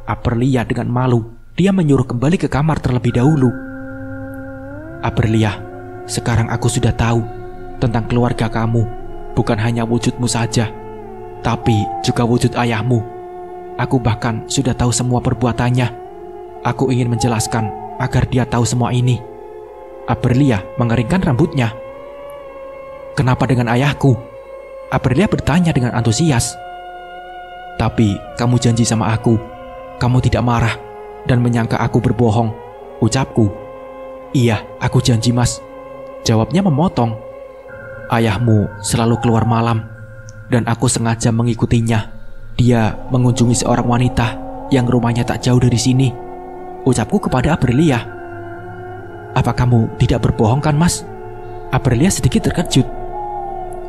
Aprilia dengan malu, dia menyuruh kembali ke kamar terlebih dahulu. Aprilia, sekarang aku sudah tahu tentang keluarga kamu. Bukan hanya wujudmu saja, tapi juga wujud ayahmu. Aku bahkan sudah tahu semua perbuatannya. Aku ingin menjelaskan agar dia tahu semua ini. Aprilia mengeringkan rambutnya. Kenapa dengan ayahku? Aprilia bertanya dengan antusias. Tapi kamu janji sama aku, kamu tidak marah dan menyangka aku berbohong, ucapku. Iya, aku janji, Mas, jawabnya memotong. Ayahmu selalu keluar malam dan aku sengaja mengikutinya. Dia mengunjungi seorang wanita yang rumahnya tak jauh dari sini, ucapku kepada Aprilia. Apa kamu tidak berbohong kan, Mas? Aprilia sedikit terkejut.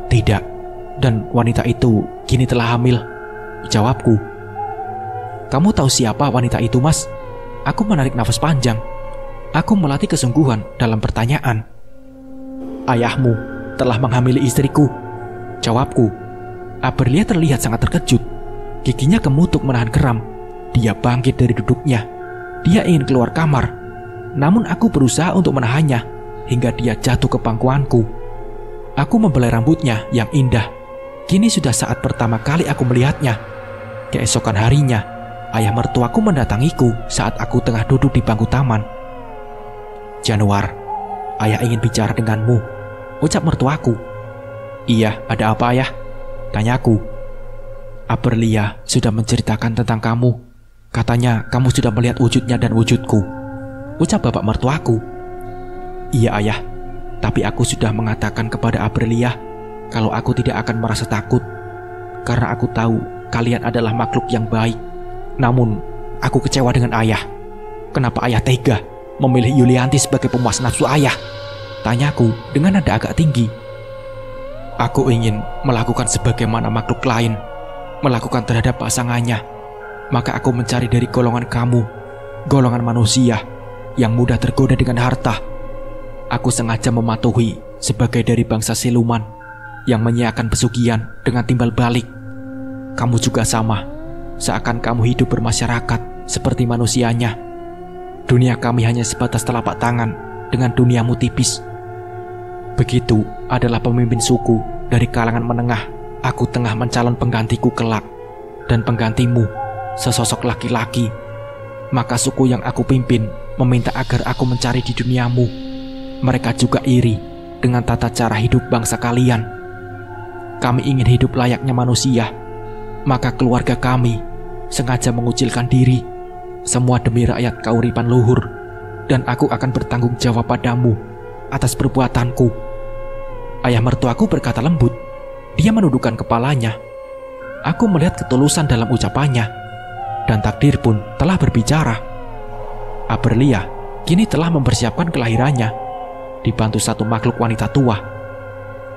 Tidak, dan wanita itu kini telah hamil, jawabku. Kamu tahu siapa wanita itu, Mas? Aku menarik nafas panjang. Aku melatih kesungguhan dalam pertanyaan. "Ayahmu telah menghamili istriku," jawabku. Aprilia terlihat sangat terkejut. Giginya kemutuk menahan geram. Dia bangkit dari duduknya. Dia ingin keluar kamar, namun aku berusaha untuk menahannya hingga dia jatuh ke pangkuanku. Aku membelai rambutnya yang indah. Kini sudah saat pertama kali aku melihatnya. Keesokan harinya, ayah mertuaku mendatangiku saat aku tengah duduk di bangku taman. "Januar, ayah ingin bicara denganmu," ucap mertuaku. "Iya, ada apa ayah?" tanyaku. "Aprilia sudah menceritakan tentang kamu. Katanya kamu sudah melihat wujudnya dan wujudku," ucap bapak mertuaku. "Iya ayah, tapi aku sudah mengatakan kepada Aprilia kalau aku tidak akan merasa takut, karena aku tahu kalian adalah makhluk yang baik. Namun, aku kecewa dengan ayah. Kenapa ayah tega memilih Yulianti sebagai pemuas nafsu ayah?" tanyaku dengan nada agak tinggi. "Aku ingin melakukan sebagaimana makhluk lain melakukan terhadap pasangannya. Maka aku mencari dari golongan kamu, golongan manusia yang mudah tergoda dengan harta. Aku sengaja mematuhi sebagai dari bangsa siluman yang menyiapkan pesugihan dengan timbal balik. Kamu juga sama, seakan kamu hidup bermasyarakat seperti manusianya. Dunia kami hanya sebatas telapak tangan dengan duniamu tipis. Begitu adalah pemimpin suku dari kalangan menengah. Aku tengah mencalon penggantiku kelak, dan penggantimu sesosok laki-laki. Maka suku yang aku pimpin meminta agar aku mencari di duniamu. Mereka juga iri dengan tata cara hidup bangsa kalian. Kami ingin hidup layaknya manusia, maka keluarga kami sengaja mengucilkan diri, semua demi rakyat kauripan luhur, dan aku akan bertanggung jawab padamu atas perbuatanku." Ayah mertuaku berkata lembut. Dia menundukkan kepalanya. Aku melihat ketulusan dalam ucapannya, dan takdir pun telah berbicara. Aprilia kini telah mempersiapkan kelahirannya, dibantu satu makhluk wanita tua.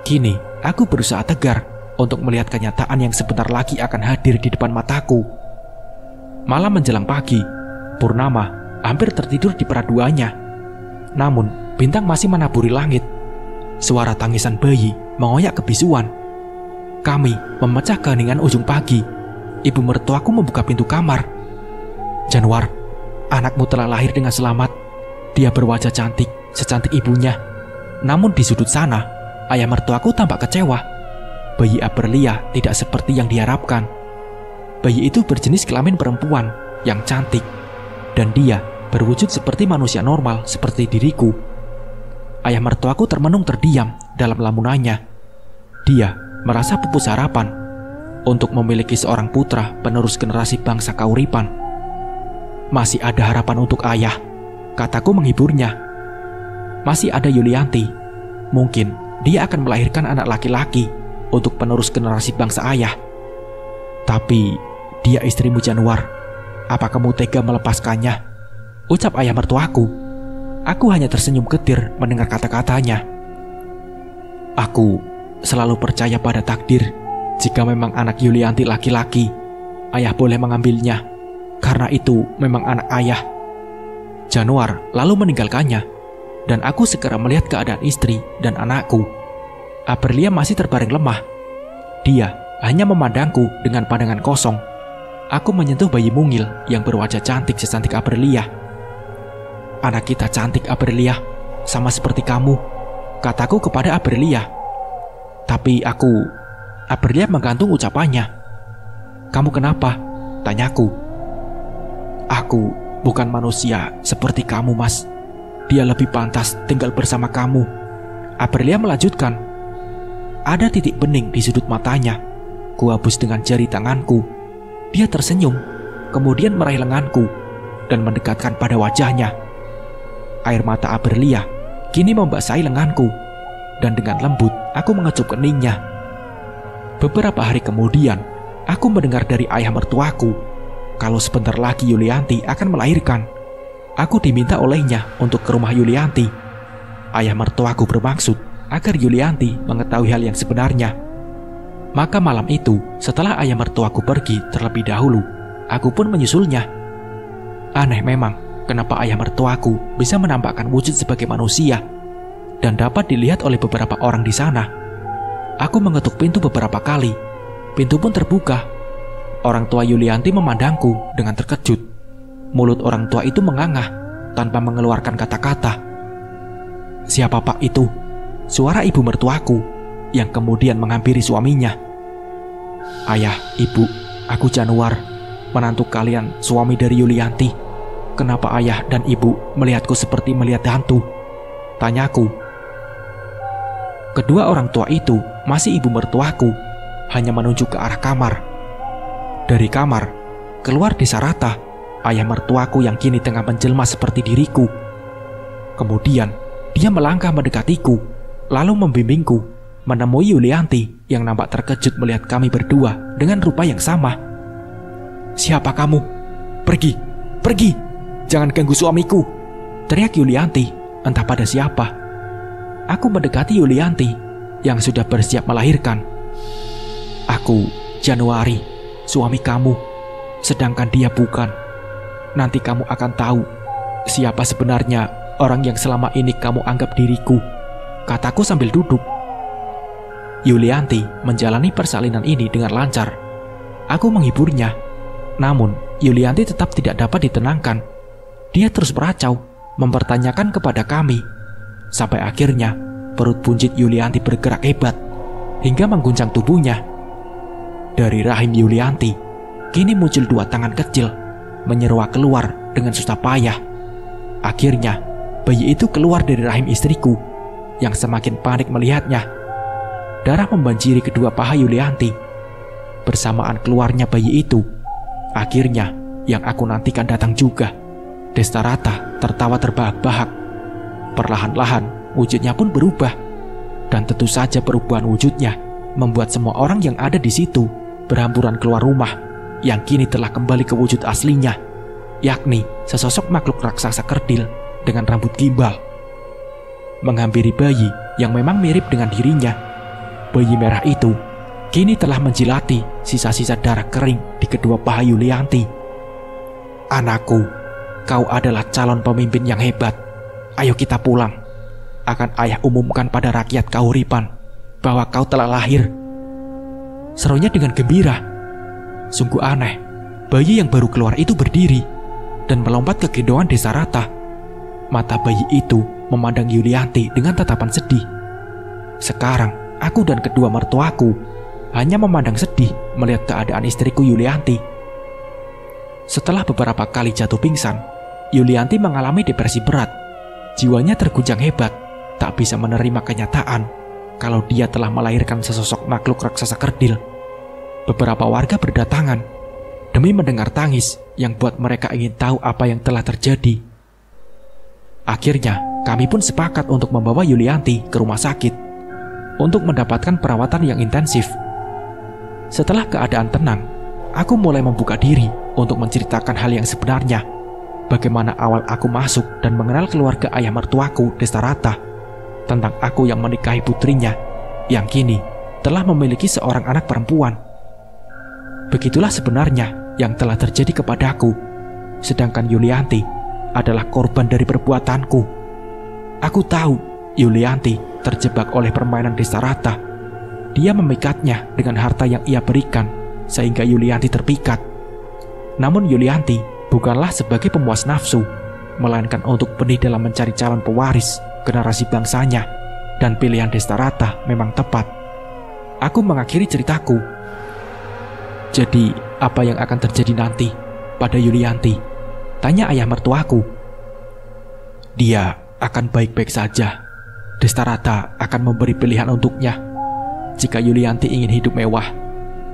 Kini aku berusaha tegar untuk melihat kenyataan yang sebentar lagi akan hadir di depan mataku. Malam menjelang pagi, purnama hampir tertidur di peraduannya. Namun bintang masih menaburi langit. Suara tangisan bayi mengoyak kebisuan. Kami memecah keheningan ujung pagi. Ibu mertuaku membuka pintu kamar. "Januar, anakmu telah lahir dengan selamat. Dia berwajah cantik, secantik ibunya." Namun di sudut sana, ayah mertuaku tampak kecewa. Bayi Aprilia tidak seperti yang diharapkan. Bayi itu berjenis kelamin perempuan yang cantik, dan dia berwujud seperti manusia normal seperti diriku. Ayah mertuaku termenung terdiam dalam lamunannya. Dia merasa pupus harapan untuk memiliki seorang putra penerus generasi bangsa kauripan. "Masih ada harapan untuk ayah," kataku menghiburnya. "Masih ada Yulianti. Mungkin dia akan melahirkan anak laki-laki untuk penerus generasi bangsa ayah. Tapi dia istrimu Januar. Apa kamu tega melepaskannya?" ucap ayah mertuaku. Aku hanya tersenyum getir mendengar kata-katanya. "Aku selalu percaya pada takdir. Jika memang anak Yulianti laki-laki, ayah boleh mengambilnya, karena itu memang anak ayah." Januar lalu meninggalkannya, dan aku segera melihat keadaan istri dan anakku. Aprilia masih terbaring lemah. Dia hanya memandangku dengan pandangan kosong. Aku menyentuh bayi mungil yang berwajah cantik secantik Aprilia. "Anak kita cantik Aprilia, sama seperti kamu," kataku kepada Aprilia. Tapi Aprilia menggantung ucapannya. "Kamu kenapa?" tanyaku. "Aku bukan manusia seperti kamu, Mas. Dia lebih pantas tinggal bersama kamu," Aprilia melanjutkan. Ada titik bening di sudut matanya. Kuhapus dengan jari tanganku. Dia tersenyum, kemudian meraih lenganku dan mendekatkan pada wajahnya. Air mata Aprilia kini membasahi lenganku, dan dengan lembut aku mengecup keningnya. Beberapa hari kemudian, aku mendengar dari ayah mertuaku kalau sebentar lagi Yulianti akan melahirkan. Aku diminta olehnya untuk ke rumah Yulianti. Ayah mertuaku bermaksud agar Yulianti mengetahui hal yang sebenarnya. Maka malam itu, setelah ayah mertuaku pergi terlebih dahulu, aku pun menyusulnya. Aneh memang, kenapa ayah mertuaku bisa menampakkan wujud sebagai manusia dan dapat dilihat oleh beberapa orang di sana. Aku mengetuk pintu beberapa kali. Pintu pun terbuka. Orang tua Yulianti memandangku dengan terkejut. Mulut orang tua itu mengangah tanpa mengeluarkan kata-kata. "Siapa Pak itu?" Suara ibu mertuaku yang kemudian menghampiri suaminya. "Ayah, ibu, aku Januar, menantu kalian, suami dari Yulianti. Kenapa ayah dan ibu melihatku seperti melihat hantu?" tanyaku. Kedua orang tua itu, masih ibu mertuaku, hanya menunjuk ke arah kamar. Dari kamar, keluar Desarata, ayah mertuaku yang kini tengah menjelma seperti diriku. Kemudian, dia melangkah mendekatiku, lalu membimbingku menemui Yulianti yang nampak terkejut melihat kami berdua dengan rupa yang sama. "Siapa kamu? Pergi, pergi! Jangan ganggu suamiku!" teriak Yulianti, entah pada siapa. Aku mendekati Yulianti yang sudah bersiap melahirkan. "Aku, Januari, suami kamu, sedangkan dia bukan. Nanti kamu akan tahu siapa sebenarnya orang yang selama ini kamu anggap diriku," kataku sambil duduk. Yulianti menjalani persalinan ini dengan lancar. Aku menghiburnya. Namun, Yulianti tetap tidak dapat ditenangkan. Dia terus meracau, mempertanyakan kepada kami. Sampai akhirnya, perut buncit Yulianti bergerak hebat, hingga mengguncang tubuhnya. Dari rahim Yulianti, kini muncul 2 tangan kecil, menyeruak keluar dengan susah payah. Akhirnya, bayi itu keluar dari rahim istriku, yang semakin panik melihatnya. Darah membanjiri kedua paha Yulianti. Bersamaan keluarnya bayi itu, akhirnya yang aku nantikan datang juga. Destarata tertawa terbahak-bahak. Perlahan-lahan wujudnya pun berubah, dan tentu saja perubahan wujudnya membuat semua orang yang ada di situ berhamburan keluar rumah, yang kini telah kembali ke wujud aslinya, yakni sesosok makhluk raksasa kerdil dengan rambut gimbal. Menghampiri bayi yang memang mirip dengan dirinya, bayi merah itu kini telah menjilati sisa-sisa darah kering di kedua paha Yulianti. "Anakku, kau adalah calon pemimpin yang hebat. Ayo kita pulang. Akan ayah umumkan pada rakyat Kahuripan bahwa kau telah lahir," serunya dengan gembira. Sungguh aneh, bayi yang baru keluar itu berdiri dan melompat ke gendongan Desarata. Mata bayi itu memandang Yulianti dengan tatapan sedih. Sekarang, aku dan kedua mertuaku hanya memandang sedih melihat keadaan istriku Yulianti. Setelah beberapa kali jatuh pingsan, Yulianti mengalami depresi berat. Jiwanya terguncang hebat, tak bisa menerima kenyataan kalau dia telah melahirkan sesosok makhluk raksasa kerdil. Beberapa warga berdatangan demi mendengar tangis yang buat mereka ingin tahu apa yang telah terjadi. Akhirnya, kami pun sepakat untuk membawa Yulianti ke rumah sakit untuk mendapatkan perawatan yang intensif. Setelah keadaan tenang, aku mulai membuka diri untuk menceritakan hal yang sebenarnya. Bagaimana awal aku masuk dan mengenal keluarga ayah mertuaku, Destarata, tentang aku yang menikahi putrinya, yang kini telah memiliki seorang anak perempuan. Begitulah sebenarnya yang telah terjadi kepadaku, sedangkan Yulianti adalah korban dari perbuatanku. Aku tahu Yulianti terjebak oleh permainan Destarata. Dia memikatnya dengan harta yang ia berikan, sehingga Yulianti terpikat. Namun Yulianti bukanlah sebagai pemuas nafsu, melainkan untuk benih dalam mencari calon pewaris generasi bangsanya, dan pilihan Destarata memang tepat. Aku mengakhiri ceritaku. "Jadi, apa yang akan terjadi nanti pada Yulianti?" tanya ayah mertuaku. "Dia akan baik-baik saja. Destarata akan memberi pilihan untuknya. Jika Yulianti ingin hidup mewah,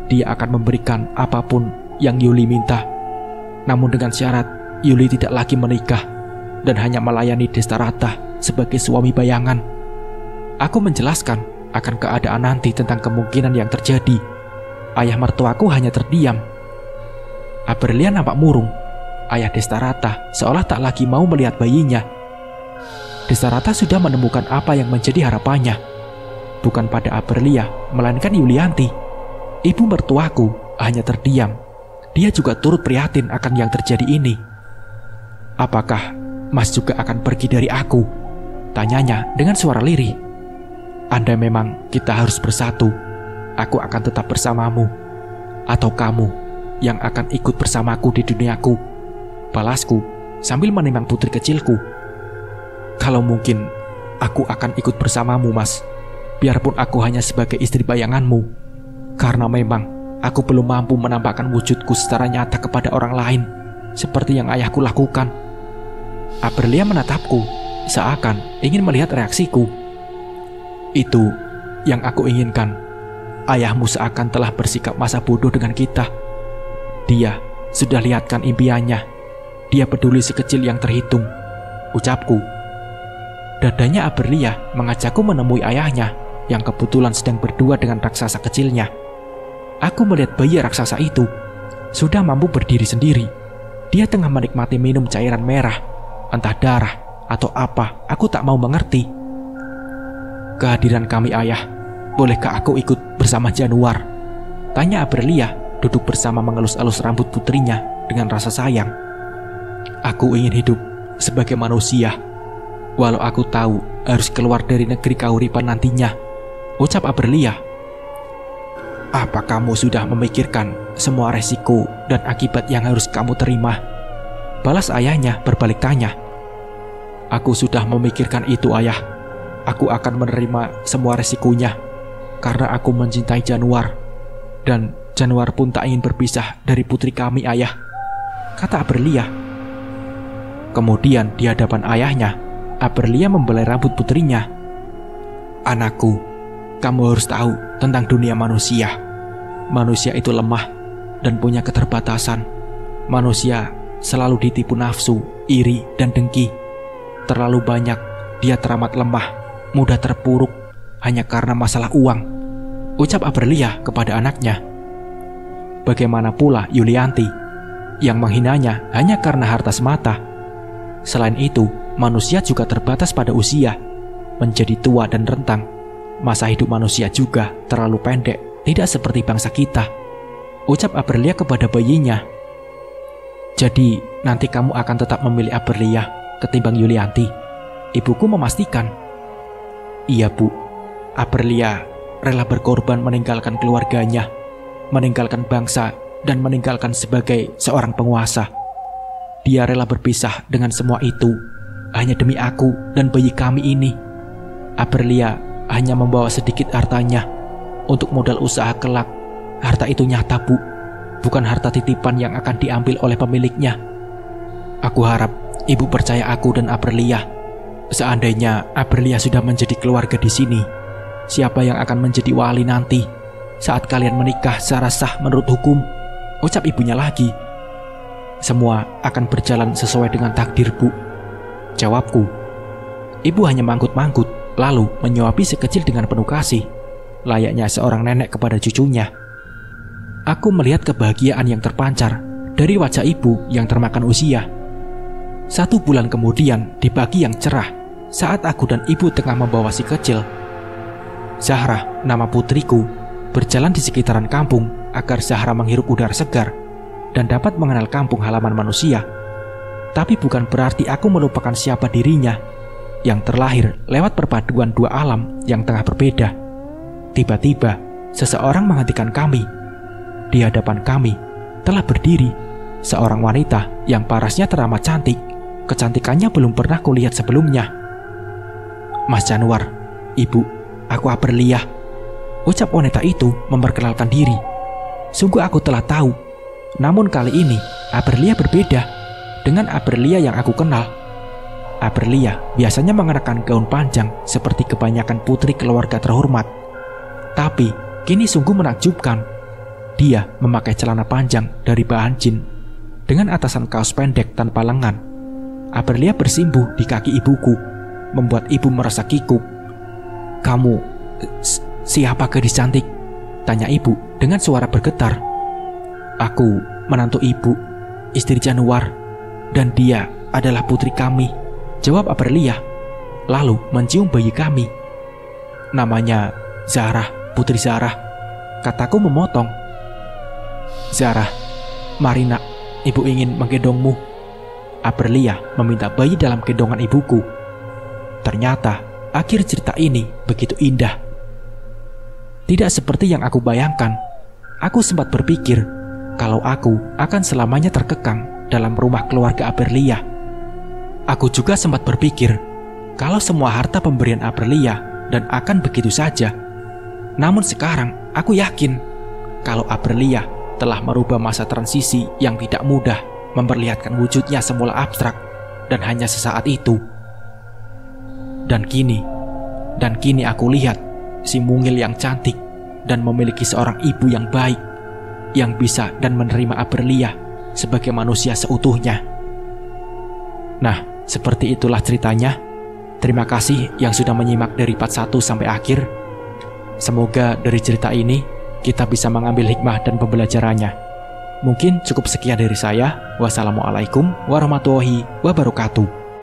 dia akan memberikan apapun yang Yuli minta. Namun dengan syarat Yuli tidak lagi menikah dan hanya melayani Destarata sebagai suami bayangan." Aku menjelaskan akan keadaan nanti tentang kemungkinan yang terjadi. Ayah mertuaku hanya terdiam. Aprilia nampak murung. Ayah Destarata seolah tak lagi mau melihat bayinya. Destarata sudah menemukan apa yang menjadi harapannya. Bukan pada Aprilia, melainkan Yulianti. Ibu mertuaku hanya terdiam. Dia juga turut prihatin akan yang terjadi ini. Apakah Mas juga akan pergi dari aku? Tanyanya dengan suara lirih. Andai memang kita harus bersatu, aku akan tetap bersamamu. Atau kamu yang akan ikut bersamaku di duniaku? Balasku sambil menimang putri kecilku. Kalau mungkin, aku akan ikut bersamamu, Mas. Biarpun aku hanya sebagai istri bayanganmu. Karena memang aku belum mampu menampakkan wujudku secara nyata kepada orang lain, seperti yang ayahku lakukan. Aprilia menatapku, seakan ingin melihat reaksiku. Itu yang aku inginkan. Ayahmu seakan telah bersikap masa bodoh dengan kita. Dia sudah lihatkan impiannya. Dia peduli sekecil yang terhitung, ucapku. Dadanya Aprilia mengajakku menemui ayahnya yang kebetulan sedang berdua dengan raksasa kecilnya. Aku melihat bayi raksasa itu sudah mampu berdiri sendiri. Dia tengah menikmati minum cairan merah, entah darah atau apa, aku tak mau mengerti. Kehadiran kami, ayah. Bolehkah aku ikut bersama Januar? Tanya Aprilia duduk bersama mengelus-elus rambut putrinya dengan rasa sayang. Aku ingin hidup sebagai manusia, walau aku tahu harus keluar dari negeri kahuripan nantinya, ucap Aprilia. Apa kamu sudah memikirkan semua resiko dan akibat yang harus kamu terima? Balas ayahnya berbalik tanya. Aku sudah memikirkan itu, ayah. Aku akan menerima semua resikonya karena aku mencintai Januar. Dan Januar pun tak ingin berpisah dari putri kami, ayah, kata Aprilia. Kemudian di hadapan ayahnya, Aprilia membelai rambut putrinya. Anakku, kamu harus tahu tentang dunia manusia. Manusia itu lemah dan punya keterbatasan. Manusia selalu ditipu nafsu, iri, dan dengki. Terlalu banyak dia teramat lemah, mudah terpuruk hanya karena masalah uang, ucap Aprilia kepada anaknya. Bagaimana pula Yulianti yang menghinanya hanya karena harta semata. Selain itu, manusia juga terbatas pada usia, menjadi tua dan rentang. Masa hidup manusia juga terlalu pendek, tidak seperti bangsa kita, ucap Aprilia kepada bayinya. Jadi nanti kamu akan tetap memilih Aprilia ketimbang Yulianti, ibuku memastikan. Iya, Bu. Aprilia rela berkorban meninggalkan keluarganya, meninggalkan bangsa, dan meninggalkan sebagai seorang penguasa. Dia rela berpisah dengan semua itu hanya demi aku dan bayi kami ini. Aprilia hanya membawa sedikit hartanya untuk modal usaha kelak. Harta itu nyata, Bu, bukan harta titipan yang akan diambil oleh pemiliknya. Aku harap ibu percaya aku dan Aprilia. Seandainya Aprilia sudah menjadi keluarga di sini, siapa yang akan menjadi wali nanti saat kalian menikah secara sah menurut hukum? Ucap ibunya lagi. Semua akan berjalan sesuai dengan takdir, Bu, jawabku. Ibu hanya manggut-manggut, lalu menyuapi si kecil dengan penuh kasih, layaknya seorang nenek kepada cucunya. Aku melihat kebahagiaan yang terpancar dari wajah ibu yang termakan usia. 1 bulan kemudian, di pagi yang cerah, saat aku dan ibu tengah membawa si kecil, Zahra, nama putriku, berjalan di sekitaran kampung agar Zahra menghirup udara segar dan dapat mengenal kampung halaman manusia. Tapi bukan berarti aku melupakan siapa dirinya yang terlahir lewat perpaduan dua alam yang tengah berbeda. Tiba-tiba, seseorang menghentikan kami. Di hadapan kami telah berdiri seorang wanita yang parasnya teramat cantik. Kecantikannya belum pernah kulihat sebelumnya. Mas Januar, Ibu, aku Aprilia, ucap wanita itu memperkenalkan diri. Sungguh aku telah tahu, namun kali ini Aprilia berbeda dengan Aprilia yang aku kenal. Aprilia biasanya mengenakan gaun panjang seperti kebanyakan putri keluarga terhormat. Tapi kini sungguh menakjubkan. Dia memakai celana panjang dari bahan jin dengan atasan kaos pendek tanpa lengan. Aprilia bersimbuh di kaki ibuku, membuat ibu merasa kikuk. Kamu, siapa gadis cantik? Tanya ibu dengan suara bergetar. Aku menantu ibu, istri Januar, dan dia adalah putri kami, jawab Aprilia, lalu mencium bayi kami. Namanya Zahra, putri Zahra, kataku memotong. Zahra, mari nak, ibu ingin menggendongmu. Aprilia meminta bayi dalam gendongan ibuku. Ternyata akhir cerita ini begitu indah. Tidak seperti yang aku bayangkan. Aku sempat berpikir kalau aku akan selamanya terkekang dalam rumah keluarga Aprilia. Aku juga sempat berpikir kalau semua harta pemberian Aprilia dan akan begitu saja. Namun sekarang aku yakin kalau Aprilia telah merubah masa transisi yang tidak mudah, memperlihatkan wujudnya semula abstrak dan hanya sesaat itu. Dan kini aku lihat si mungil yang cantik dan memiliki seorang ibu yang baik, yang bisa dan menerima Aprilia sebagai manusia seutuhnya. Nah, seperti itulah ceritanya. Terima kasih yang sudah menyimak dari part 1 sampai akhir. Semoga dari cerita ini kita bisa mengambil hikmah dan pembelajarannya. Mungkin cukup sekian dari saya. Wassalamualaikum warahmatullahi wabarakatuh.